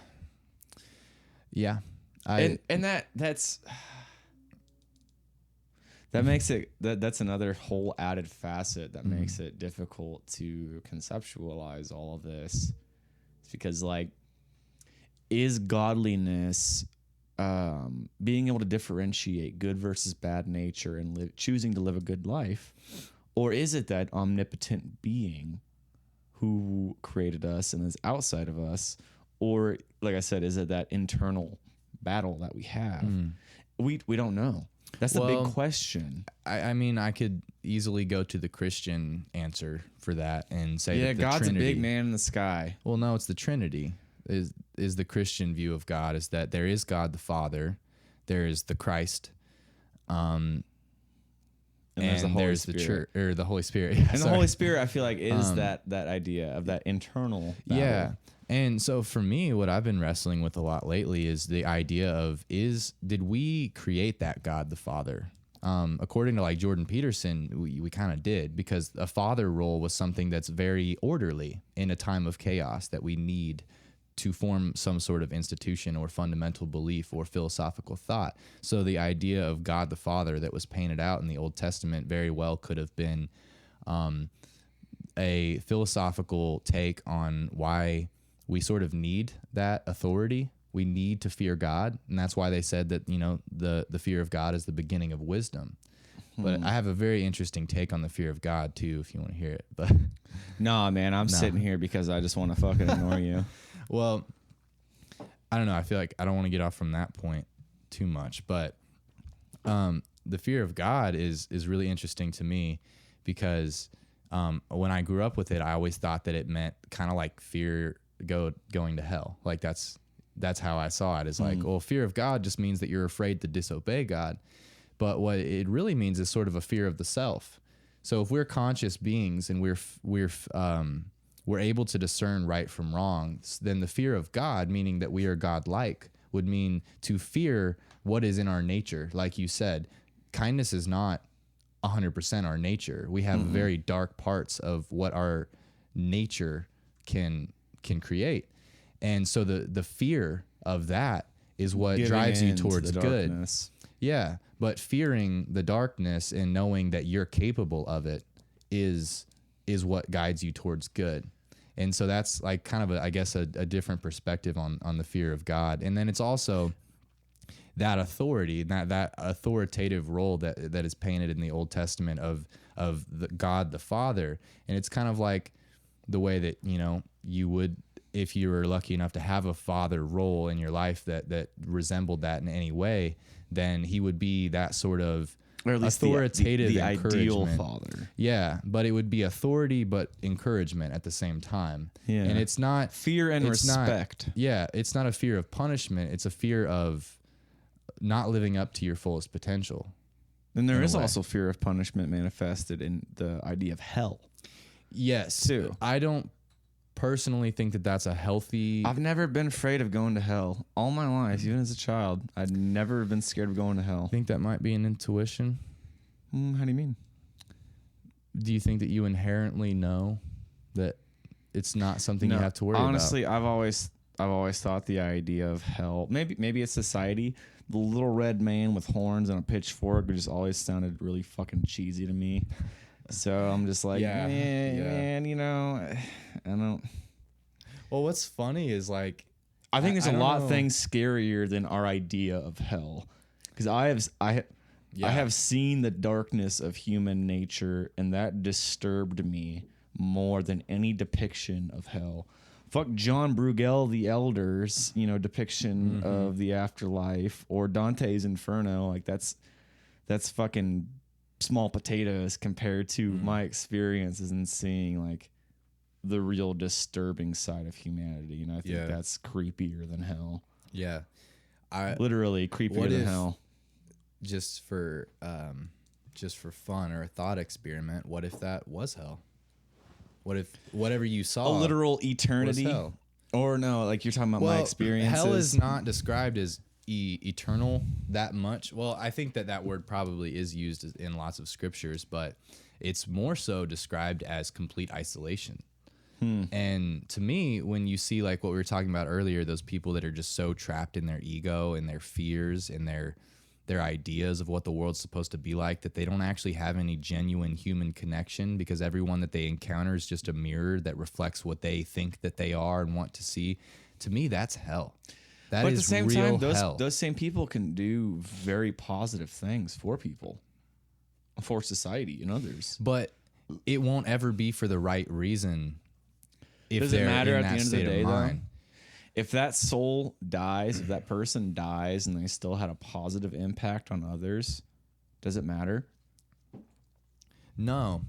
Yeah. That makes it that's another whole added facet that makes it difficult to conceptualize all of this. It's because, like, is godliness being able to differentiate good versus bad nature and choosing to live a good life, or is it that omnipotent being who created us and is outside of us, or, like I said, is it that internal battle that we have? We don't know. That's the big question. I mean, I could easily go to the Christian answer for that and say that the God's Trinity, a big man in the sky. Well, no, it's the Trinity. Is the Christian view of God is that there is God the Father, there is the Christ, and there's the church or the Holy Spirit. And the Holy Spirit, I feel like, is that idea of that internal battle. Yeah. And so for me, what I've been wrestling with a lot lately is the idea of did we create that God the Father? According to, like, Jordan Peterson, we kind of did, because a father role was something that's very orderly in a time of chaos that we need to form some sort of institution or fundamental belief or philosophical thought. So the idea of God the Father that was painted out in the Old Testament very well could have been a philosophical take on why we sort of need that authority. We need to fear God, and that's why they said that, the fear of God is the beginning of wisdom. But I have a very interesting take on the fear of God too, if you want to hear it. But nah, man, I'm sitting here because I just want to fucking ignore you. Well, I don't know. I feel like I don't want to get off from that point too much, but the fear of God is really interesting to me because when I grew up with it, I always thought that it meant kind of like fear going to hell. Like that's how I saw it. Is like, well, fear of God just means that you're afraid to disobey God. But what it really means is sort of a fear of the self. So if we're conscious beings and we're able to discern right from wrong, then the fear of God, meaning that we are God-like, would mean to fear what is in our nature. Like you said, kindness is not 100% our nature. We have very dark parts of what our nature can create. And so the fear of that is what drives you towards good. Yeah, but fearing the darkness and knowing that you're capable of it is what guides you towards good. And so that's like kind of a different perspective on the fear of God. And then it's also that authority, that authoritative role that is painted in the Old Testament of the God the Father. And it's kind of like the way that, you would, if you were lucky enough to have a father role in your life that resembled that in any way, then he would be that sort of, or at least authoritative, the ideal father. Yeah, but it would be authority but encouragement at the same time. Yeah. And it's not fear and respect. It's not a fear of punishment. It's a fear of not living up to your fullest potential. And there is also fear of punishment manifested in the idea of hell. Yes. Too. I don't personally think that that's a healthy... I've never been afraid of going to hell. All my life, even as a child, I'd never been scared of going to hell. I think that might be an intuition. How do you mean? Do you think that you inherently know that it's not something you have to worry about? Honestly, I've always thought the idea of hell, maybe it's society, the little red man with horns and a pitchfork just always sounded really fucking cheesy to me. So I'm just like, man, I don't. Well, what's funny is like, I think there's a lot of things scarier than our idea of hell, because I have seen the darkness of human nature, and that disturbed me more than any depiction of hell. Fuck John Bruegel, The Elders, depiction of the afterlife, or Dante's Inferno. Like that's fucking small potatoes compared to my experiences in seeing like the real disturbing side of humanity. I think that's creepier than hell. Yeah. Literally creepier than hell. Just for fun or a thought experiment, what if that was hell? What if whatever you saw, a literal eternity? Was hell? Or no, like you're talking about my experiences. Hell is not described as eternal that much. Well, I think that word probably is used in lots of scriptures, but it's more so described as complete isolation. And to me, when you see like what we were talking about earlier, those people that are just so trapped in their ego and their fears and their ideas of what the world's supposed to be like, that they don't actually have any genuine human connection, because everyone that they encounter is just a mirror that reflects what they think that they are and want to see. To me, that's hell. That But at is the same real time, hell. those same people can do very positive things for people, for society and others. But it won't ever be for the right reason. If Does it they're matter in at the that end of the state day, of though? mind. If that soul dies, if that person dies and they still had a positive impact on others, does it matter? No.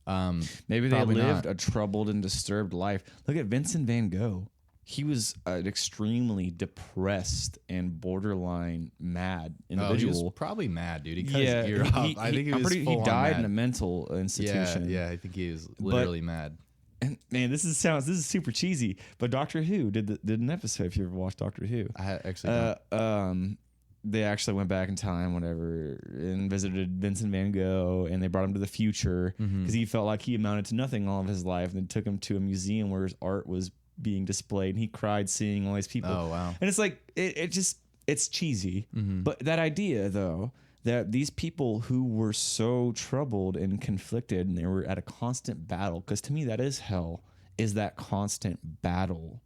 Maybe they Probably lived not. a troubled and disturbed life. Look at Vincent van Gogh. He was an extremely depressed and borderline mad Oh, he individual. was probably mad, dude. He cut Yeah, his ear off. I think he died in a mental institution. Yeah, I think he was literally mad. And man, this is super cheesy. But Doctor Who did an episode. If you ever watched Doctor Who, I actually don't. they actually went back in time, whatever, and visited Vincent van Gogh, and they brought him to the future because he felt like he amounted to nothing all of his life, and they took him to a museum where his art was being displayed, and he cried seeing all these people. Oh wow! And it's like it's cheesy, but that idea though, that these people who were so troubled and conflicted, and they were at a constant battle, because to me that is hell, is that constant battle.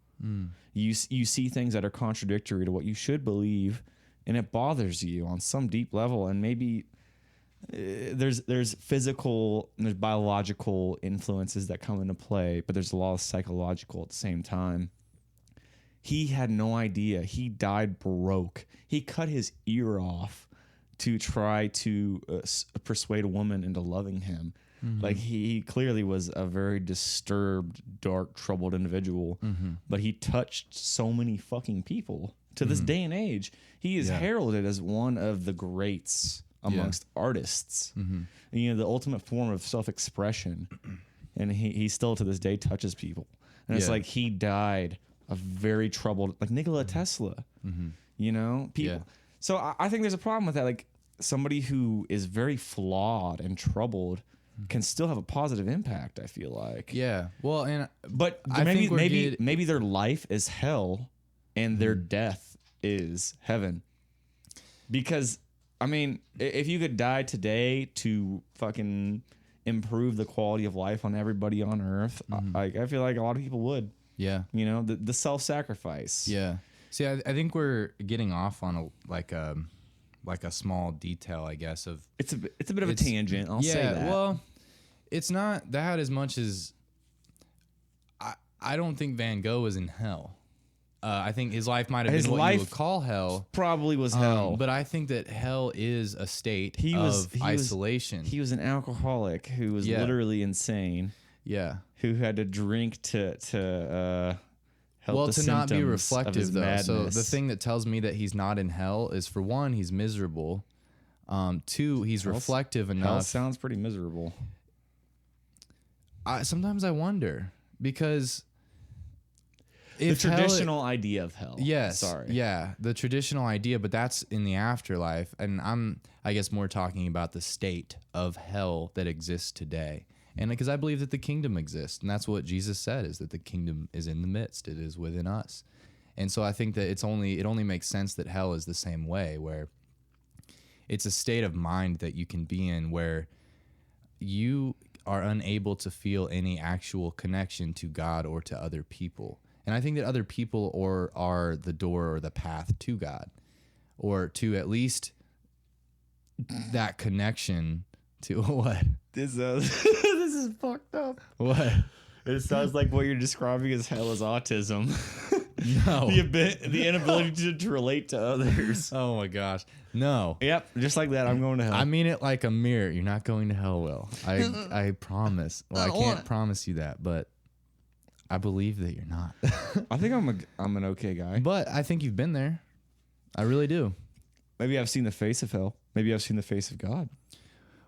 You see things that are contradictory to what you should believe, and it bothers you on some deep level. And maybe there's physical and there's biological influences that come into play, but there's a lot of psychological at the same time. He had no idea. He died broke. He cut his ear off to try to persuade a woman into loving him. Like he clearly was a very disturbed, dark, troubled individual, but he touched so many fucking people to this day and age. He is heralded as one of the greats amongst artists. You know, the ultimate form of self-expression, and he still to this day touches people. And it's like he died a very troubled, like Nikola Tesla. You know, people. So I think there's a problem with that. Like somebody who is very flawed and troubled can still have a positive impact, I feel like. Yeah. Well, but I think maybe their life is hell and their death is heaven. Because I mean, if you could die today to fucking improve the quality of life on everybody on earth, I feel like a lot of people would. Yeah. You know, the self-sacrifice. Yeah. See, I think we're getting off on a small detail, I guess, of It's a bit of a tangent. I'll say that. Well, it's not that as much as I don't think Van Gogh was in hell. I think his life might have been what you would call hell. Probably was hell. But I think that hell is a state of isolation. He was an alcoholic who was literally insane. Yeah. Who had to drink to help the to not be symptoms reflective of his though. madness. So the thing that tells me that he's not in hell is, for one, he's miserable. Two, he's reflective enough. Hell sounds pretty miserable. Sometimes I wonder, because the traditional idea of hell. Yes. Sorry. Yeah, the traditional idea, but that's in the afterlife. And I guess, more talking about the state of hell that exists today. And because I believe that the kingdom exists, and that's what Jesus said, is that the kingdom is in the midst. It is within us. And so I think that it only makes sense that hell is the same way, where it's a state of mind that you can be in where you are unable to feel any actual connection to God or to other people. And I think that other people are the door or the path to God, or to at least that connection to what? This is fucked up. What? It sounds like what you're describing as hell is autism. No. The inability to relate to others. Oh my gosh. No. Yep, just like that, I'm going to hell. I mean it like a mirror. You're not going to hell, Will. I promise. Well, I can't promise you that, but I believe that you're not. I think I'm an okay guy. But I think you've been there. I really do. Maybe I've seen the face of hell. Maybe I've seen the face of God.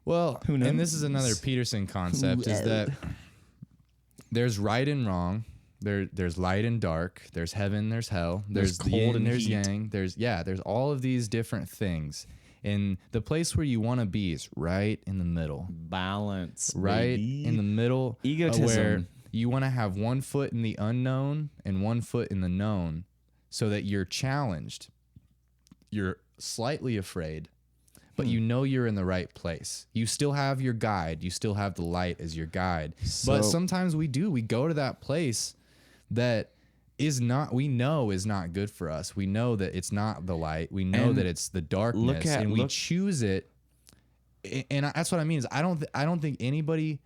Well, who knows? And this is another Peterson concept, is that there's right and wrong. There's light and dark. There's heaven. There's hell. There's cold yin, and there's heat. yang. There's all of these different things. And the place where you want to be is right in the middle. Balance. Right baby. in the middle. Egotism. Where You want to have one foot in the unknown and one foot in the known so that you're challenged. You're slightly afraid, but you know you're in the right place. You still have your guide. You still have the light as your guide. But sometimes we go to that place that we know is not good for us. We know that it's not the light. We know that it's the darkness, and we choose it. And that's what I mean is I don't think anybody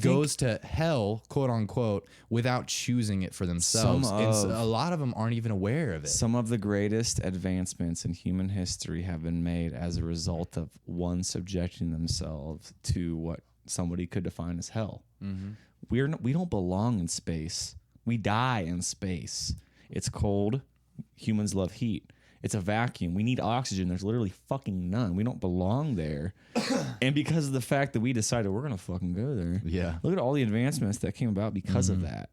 goes to hell, quote unquote, without choosing it for themselves. And a lot of them aren't even aware of it. Some of the greatest advancements in human history have been made as a result of one subjecting themselves to what somebody could define as hell. Mm-hmm. We don't belong in space. We die in space. It's cold. Humans love heat. It's a vacuum. We need oxygen. There's literally fucking none. We don't belong there. And because of the fact that we decided we're going to fucking go there. Yeah. Look at all the advancements that came about because of that.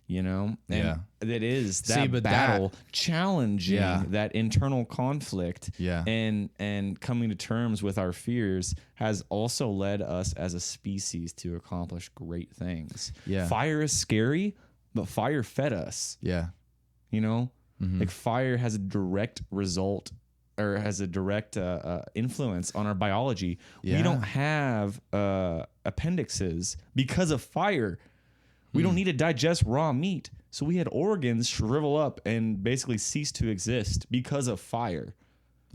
You know? And it is that battle challenging that internal conflict and coming to terms with our fears has also led us as a species to accomplish great things. Yeah. Fire is scary, but fire fed us. Yeah. You know? Like fire has a direct result or has a direct influence on our biology. Yeah. We don't have appendixes because of fire. We don't need to digest raw meat. So we had organs shrivel up and basically cease to exist because of fire.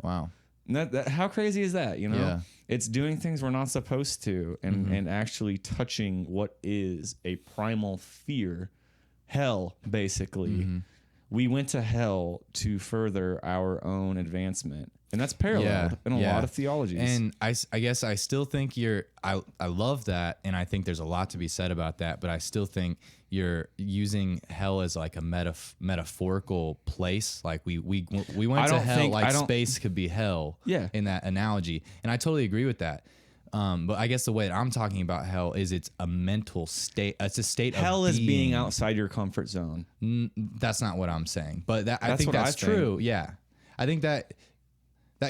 Wow. And how crazy is that? You know, yeah. It's doing things we're not supposed to and actually touching what is a primal fear, hell, basically. We went to hell to further our own advancement. And that's paralleled in a lot of theologies. And I guess I still think I love that, and I think there's a lot to be said about that, but I still think you're using hell as like a metaphorical place. Like we went to hell, like space could be hell in that analogy. And I totally agree with that. But I guess the way that I'm talking about hell is it's a mental state. It's a state of hell is being outside your comfort zone. That's not what I'm saying, but I think that's true. Yeah, I think that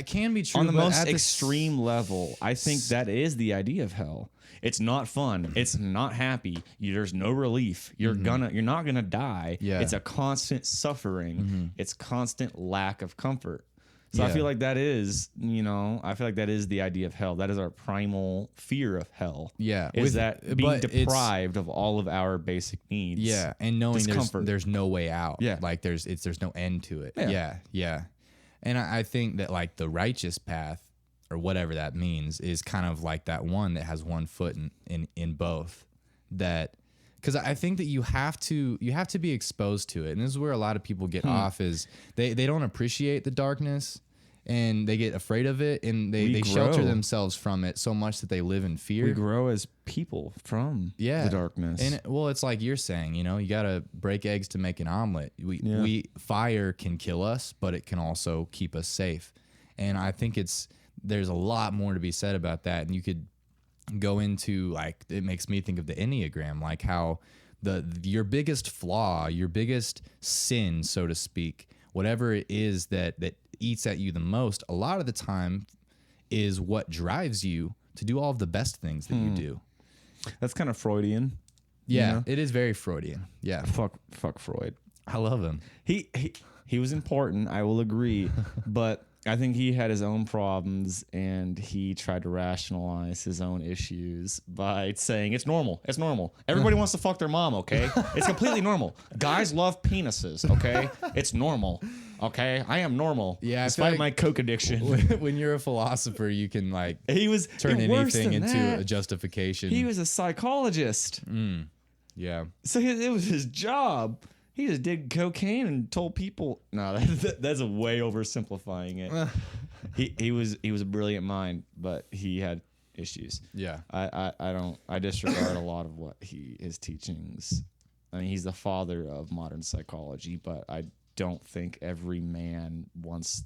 can be true on the most extreme level. I think that is the idea of hell. It's not fun. It's not happy. There's no relief. You're not gonna die. Yeah. It's a constant suffering. It's constant lack of comfort. So I feel like that is, the idea of hell. That is our primal fear of hell. Yeah. Is that being deprived of all of our basic needs. Yeah. And knowing there's no way out. Yeah. Like there's no end to it. Yeah. Yeah. And I think that like the righteous path or whatever that means is kind of like that one that has one foot in both. That because I think that you have to be exposed to it. And this is where a lot of people get off is they don't appreciate the darkness and they get afraid of it and they shelter themselves from it so much that they live in fear. We grow as people from the darkness. And it's like you're saying, you got to break eggs to make an omelet. Fire can kill us, but it can also keep us safe. And I think there's a lot more to be said about that. And you could go into like, it makes me think of the Enneagram, like how your biggest flaw, your biggest sin, so to speak, whatever it is that eats at you the most, a lot of the time is what drives you to do all of the best things that you do. That's kind of Freudian. Yeah, it is very Freudian. Yeah. Fuck Freud. I love him. He was important, I will agree, but I think he had his own problems and he tried to rationalize his own issues by saying it's normal. It's normal. Everybody wants to fuck their mom, okay? It's completely normal. Guys love penises, okay? It's normal, okay? I am normal. Yeah, despite my coke addiction. When you're a philosopher, you can turn anything into a justification. He was a psychologist. Yeah. So it was his job. He just did cocaine and told people. No, that's a way oversimplifying it. He was a brilliant mind, but he had issues. Yeah. I disregard a lot of what his teachings. I mean, he's the father of modern psychology, but I don't think every man wants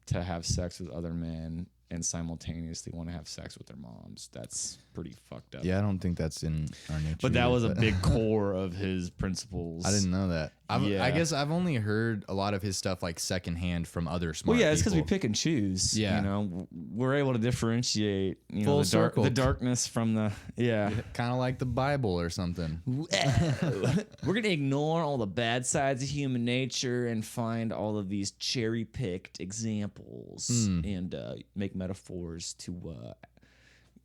to have sex with other men and simultaneously want to have sex with their moms. That's pretty fucked up. Yeah, I don't think that's in our nature. But that was a big core of his principles. I didn't know that. Yeah. I guess I've only heard a lot of his stuff like secondhand from other smart Well, yeah, it's because we people. pick and choose. Yeah. You know, we're able to differentiate, you Full know, circle. the darkness from the, yeah. Kind of like the Bible or something. We're going to ignore all the bad sides of human nature and find all of these cherry-picked examples and make metaphors to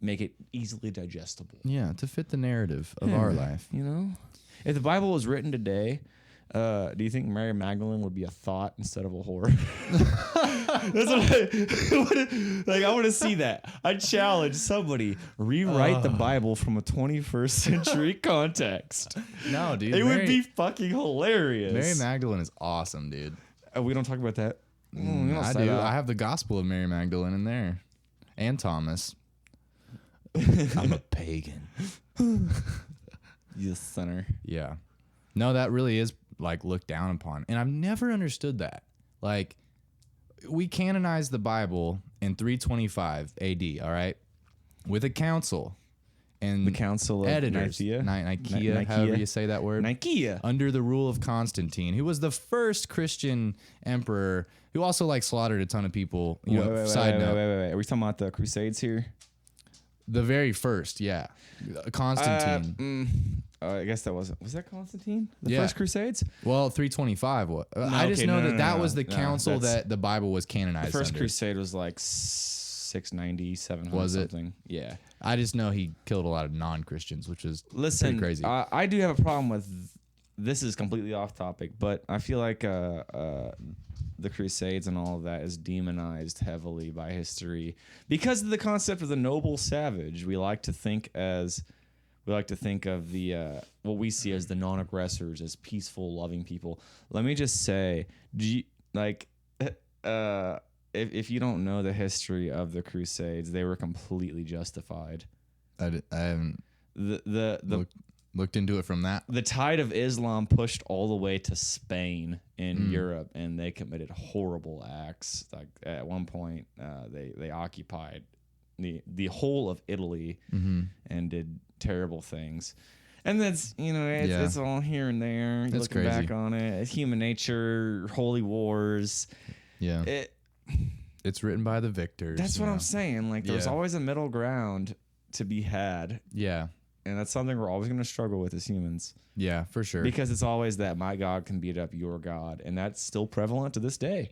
make it easily digestible. Yeah, to fit the narrative of our life. You know? If the Bible was written today, do you think Mary Magdalene would be a thought instead of a whore? That's what I want to see that. I challenge somebody, rewrite the Bible from a 21st century context. No, dude. It would be fucking hilarious. Mary Magdalene is awesome, dude. We don't talk about that. We don't I say do. that. I have the Gospel of Mary Magdalene in there. And Thomas. I'm a pagan. You sinner. Yeah. No, that really is like looked down upon. And I've never understood that. Like, we canonized the Bible in 325 AD, all right? With a council. And The Council of editors. Nicaea. Nicaea, however you say that word. Nicaea. Under the rule of Constantine, who was the first Christian emperor who also like slaughtered a ton of people. You know, side note. Wait. Are we talking about the Crusades here? The very first, yeah. Constantine. I guess that was that Constantine? The Yeah. first Crusades? Well, 325. I just okay, know no, that no, was the no, council that's- that the Bible was canonized The first under. Crusade was like 690, 700 Was it? something. Yeah. I just know he killed a lot of non-Christians, which is Listen, pretty crazy. I do have a problem with this is completely off topic, but I feel like the Crusades and all of that is demonized heavily by history because of the concept of the noble savage. We like to think of the what we see as the non-aggressors as peaceful, loving people. Let me just say, if you don't know the history of the Crusades, they were completely justified. I haven't looked into it from that. The tide of Islam pushed all the way to Spain in Europe, and they committed horrible acts. Like at one point, they occupied the whole of Italy and did terrible things. And that's it's all here and there. That's Looking crazy. back on it, it's human nature, holy wars. Yeah, it's written by the victors. That's what you know? I'm saying. Like there's Yeah. always a middle ground to be had. Yeah, And that's something we're always going to struggle with as humans. yeah, for sure. Because it's always that my God can beat up your God. And that's still prevalent to this day.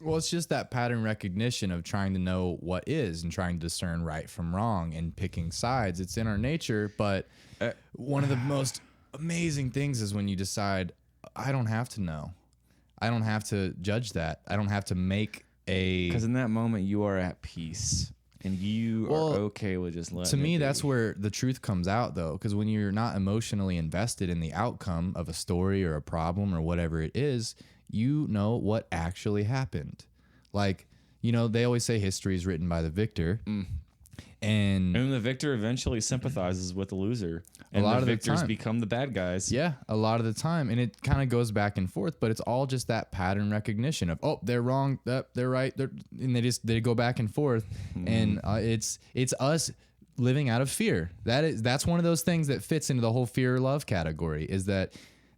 Well, it's just that pattern recognition of trying to know what is and trying to discern right from wrong and picking sides. It's in our nature, but one of the most amazing things is when you decide, I don't have to know. I don't have to judge that. I don't have to make a... Because in that moment, you are at peace. And you Well, are okay with just letting To me, it be. that's where the truth comes out, though, because when you're not emotionally invested in the outcome of a story or a problem or whatever it is, you know what actually happened. Like, they always say history is written by the victor. And the victor eventually sympathizes with the loser. And lot the of the victors time. become the bad guys. yeah, a lot of the time. And it kind of goes back and forth, but it's all just that pattern recognition of, oh, they're wrong, they're right. And they go back and forth. And it's us living out of fear. That's one of those things that fits into the whole fear love category, is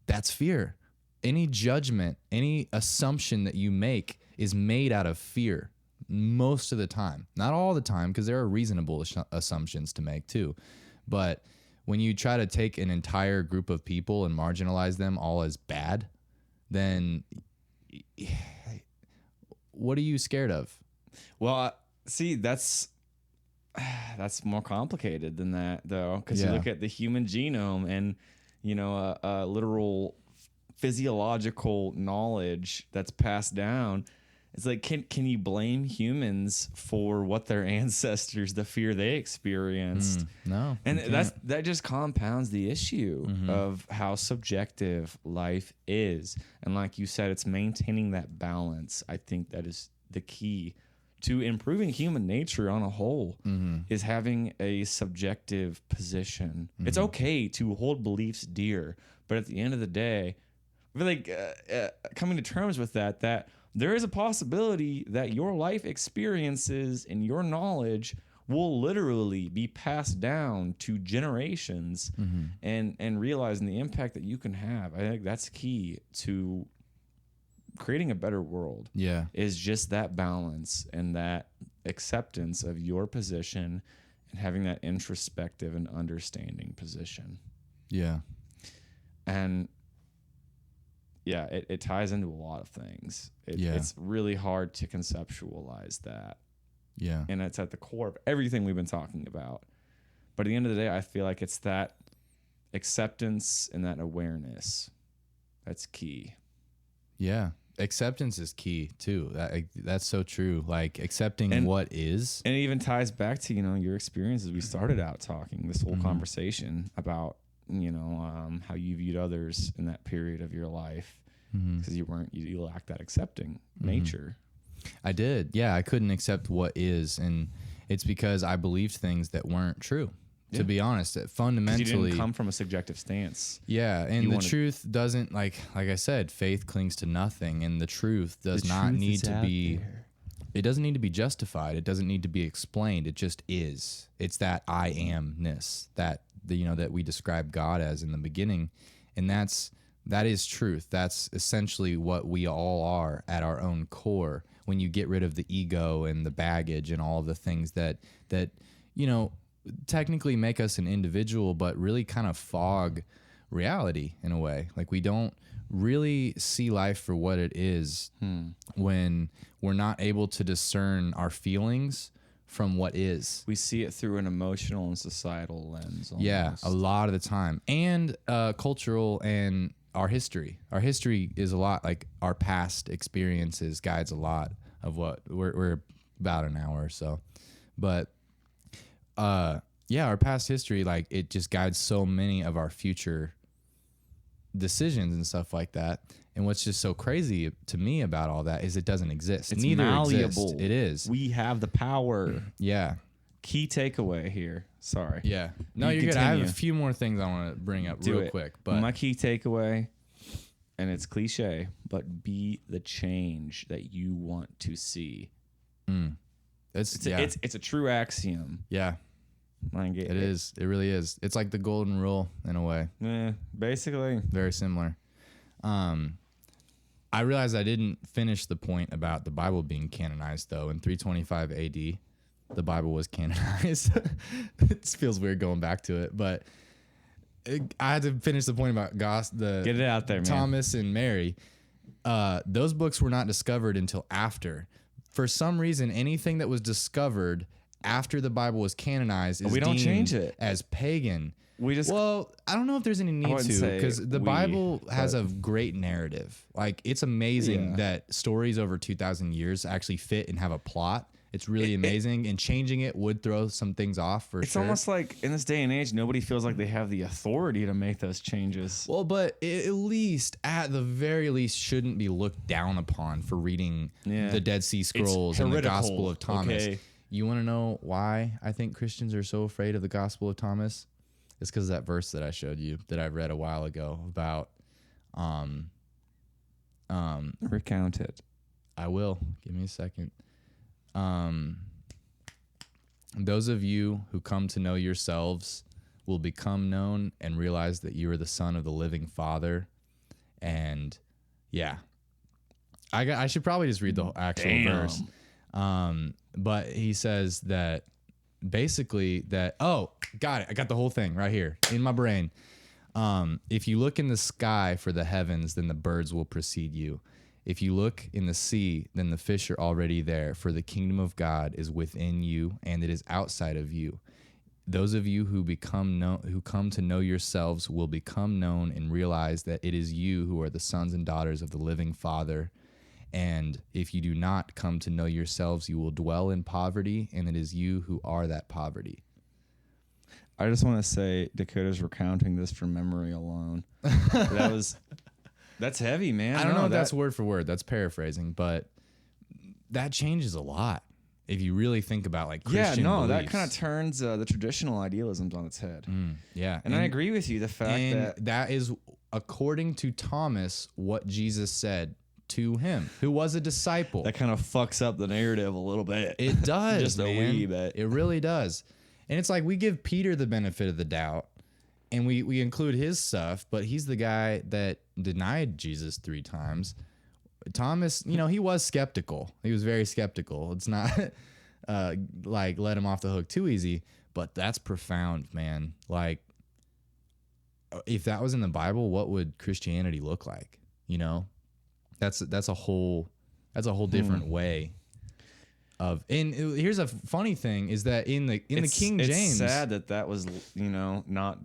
that's fear. Any judgment, any assumption that you make is made out of fear most of the time. Not all the time, because there are reasonable assumptions to make too. But when you try to take an entire group of people and marginalize them all as bad, then what are you scared of? Well, see, that's more complicated than that, though, because you Yeah. look at the human genome and, a literal physiological knowledge that's passed down. It's like, can you blame humans for what their ancestors, the fear they experienced? No. And you can't. that just compounds the issue of how subjective life is. And like you said, it's maintaining that balance. I think that is the key to improving human nature on a whole, is having a subjective position. It's okay to hold beliefs dear, but at the end of the day, I feel like coming to terms with that there is a possibility that your life experiences and your knowledge will literally be passed down to generations, and realizing the impact that you can have. I think that's key to creating a better world. Yeah. Is just that balance and that acceptance of your position and having that introspective and understanding position. Yeah. And yeah, it ties into a lot of things. It's really hard to conceptualize that. Yeah. And it's at the core of everything we've been talking about. But at the end of the day, I feel like it's that acceptance and that awareness that's key. Yeah. Acceptance is key too. That's so true. Like accepting what is. And it even ties back to, your experiences. We started out talking this whole conversation about, how you viewed others in that period of your life, because you lacked that accepting nature. I did. Yeah. I couldn't accept what is. And it's because I believed things that weren't true. To be honest, fundamentally, you didn't come from a subjective stance. Yeah, and the truth doesn't, like I said, faith clings to nothing, and the truth does not need to be. It doesn't need to be justified. It doesn't need to be explained. It just is. It's that I amness that that we describe God as in the beginning, and that is truth. That's essentially what we all are at our own core. When you get rid of the ego and the baggage and all of the things that technically make us an individual, but really kind of fog reality in a way. Like we don't really see life for what it is when we're not able to discern our feelings from what is. We see it through an emotional and societal lens. Almost. Yeah, a lot of the time. And cultural and our history. Our history is a lot like our past experiences guides a lot of what we're about an hour or so. But our past history, like it just guides so many of our future decisions and stuff like that. And what's just so crazy to me about all that is it doesn't exist. It's Neither malleable. exists. It is. We have the power. Yeah. Key takeaway here. Sorry. Yeah. No, you're good. I have a few more things I want to bring up real quick. But my key takeaway, and it's cliche, but be the change that you want to see. It's a true axiom. Yeah. It is. It really is. It's like the golden rule in a way. Yeah, basically. Very similar. I realized I didn't finish the point about the Bible being canonized, though. In 325 AD, the Bible was canonized. It feels weird going back to it, but I had to finish the point about get it out there, man. Thomas and Mary. Those books were not discovered until after. For some reason, anything that was discovered after the Bible was canonized is don't change it as pagan. Well, I don't know if there's any need to, because the Bible has a great narrative. Like it's amazing that stories over 2,000 years actually fit and have a plot. It's really amazing, and changing it would throw some things off for sure. It's almost like in this day and age, nobody feels like they have the authority to make those changes. Well, but at the very least, shouldn't be looked down upon for reading the Dead Sea Scrolls and the Gospel of Thomas. Okay. You want to know why I think Christians are so afraid of the Gospel of Thomas? It's because of that verse that I showed you that I read a while ago about. Recount it. I will. Give me a second. Those of you who come to know yourselves will become known and realize that you are the Son of the living Father. And I should probably just read the actual verse. But he says that basically got it. I got the whole thing right here in my brain. If you look in the sky for the heavens, then the birds will precede you. If you look in the sea, then the fish are already there, for the kingdom of God is within you, and it is outside of you. Those of you who come to know yourselves will become known and realize that it is you who are the sons and daughters of the living Father. And if you do not come to know yourselves, you will dwell in poverty, and it is you who are that poverty. I just want to say Dakota's recounting this from memory alone. That's heavy, man. I don't know if that's word for word. That's paraphrasing, but that changes a lot if you really think about like Christian beliefs. That kind of turns the traditional idealisms on its head. And I agree with you. The fact that is, according to Thomas, what Jesus said to him, who was a disciple. That kind of fucks up the narrative a little bit. It does, Just man. a wee bit. It really does. And it's like we give Peter the benefit of the doubt, and we include his stuff, but he's the guy that denied Jesus 3 times. Thomas, he was skeptical. He was very skeptical. It's not like let him off the hook too easy, but that's profound, man. Like, if that was in the Bible, what would Christianity look like? That's a whole different way of. And here's a funny thing is that in the King James, it's sad that was not,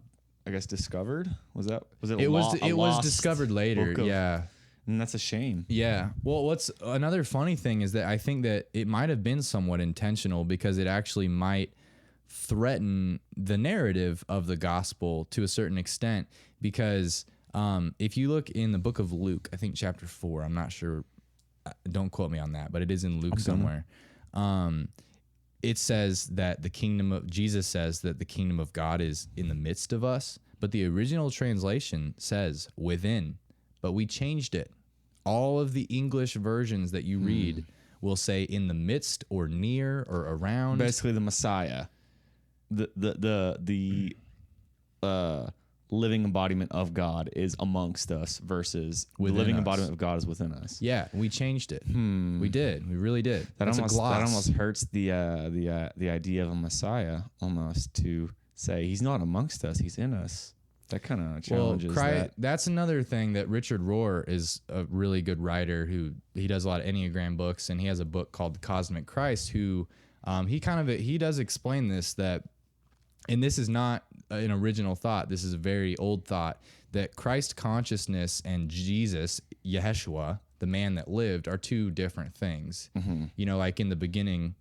I guess, discovered. Was it? It was discovered later. Yeah. And that's a shame. Yeah. Well, what's another funny thing is that I think that it might have been somewhat intentional because it actually might threaten the narrative of the gospel to a certain extent. Because if you look in the book of Luke, I think chapter 4, I'm not sure, don't quote me on that, but it is in Luke somewhere. It says that Jesus says that the kingdom of God is in the midst of us, but the original translation says within. But we changed it. All of the English versions that you read will say in the midst or near or around. Basically, the Messiah, the living embodiment of God is amongst us versus the living embodiment of God is within us. Yeah, we changed it. We did. We really did. That almost hurts the idea of a Messiah almost to say he's not amongst us, he's in us. That kind of challenges that. That's another thing that Richard Rohr is a really good writer he does a lot of Enneagram books, and he has a book called The Cosmic Christ he does explain this, that, and this is not an original thought, this is a very old thought, that Christ consciousness and Jesus, Yeshua, the man that lived, are two different things. Like in the beginning,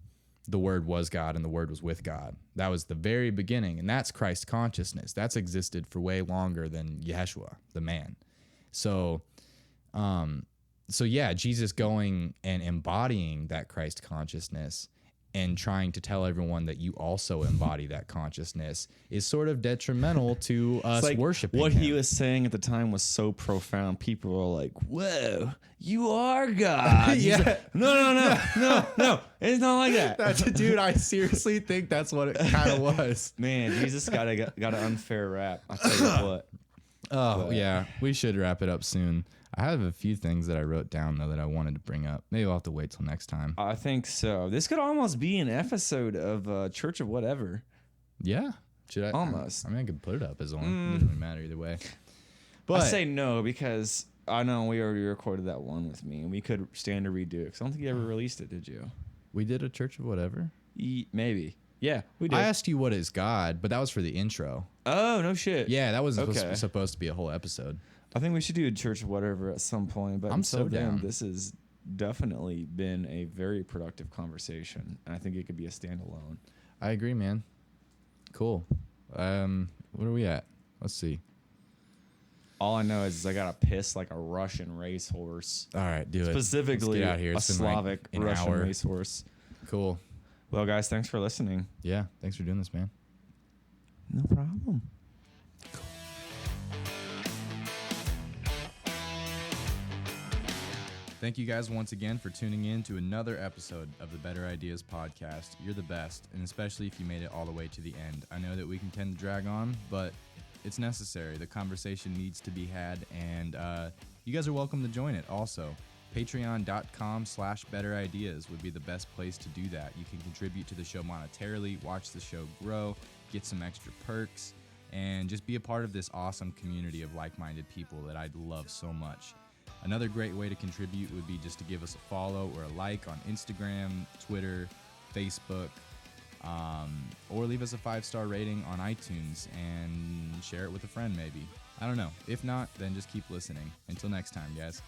the Word was God and the Word was with God. That was the very beginning, and that's Christ consciousness. That's existed for way longer than Yeshua, the man. So yeah, Jesus going and embodying that Christ consciousness and trying to tell everyone that you also embody that consciousness is sort of detrimental to us worshiping what him. He was saying at the time was so profound. People were like, "Whoa, you are God." Yeah. Like, no, it's not like that. Dude, I seriously think that's what it kind of was. Man, Jesus got an unfair rap. I'll tell you what. Yeah, we should wrap it up soon. I have a few things that I wrote down, though, that I wanted to bring up. Maybe I'll have to wait till next time. I think so. This could almost be an episode of Church of Whatever. Yeah. Should I? Almost. I mean, I could put it up as one. It doesn't really matter either way. But I say no because I know we already recorded that one with me, and we could stand to redo it. Because I don't think you ever released it, did you? We did a Church of Whatever? Maybe. Yeah, we did. I asked you what is God, but that was for the intro. Oh, no shit. Yeah, that was supposed to be a whole episode. I think we should do a Church of Whatever at some point. But I'm so down. This has definitely been a very productive conversation, and I think it could be a standalone. I agree, man. Cool. What are we at? Let's see. All I know is I gotta piss like a Russian racehorse. All right, do it. Specifically, Let's get out here. a It's been Slavic like an Russian hour. racehorse. Cool. Well, guys, thanks for listening. Yeah, thanks for doing this, man. No problem. Thank you guys once again for tuning in to another episode of the Better Ideas podcast. You're the best, and especially if you made it all the way to the end. I know that we can tend to drag on, but it's necessary. The conversation needs to be had, and you guys are welcome to join it also. Patreon.com/betterideas would be the best place to do that. You can contribute to the show monetarily, watch the show grow, get some extra perks, and just be a part of this awesome community of like-minded people that I love so much. Another great way to contribute would be just to give us a follow or a like on Instagram, Twitter, Facebook, or leave us a 5-star rating on iTunes and share it with a friend maybe. I don't know. If not, then just keep listening. Until next time, guys.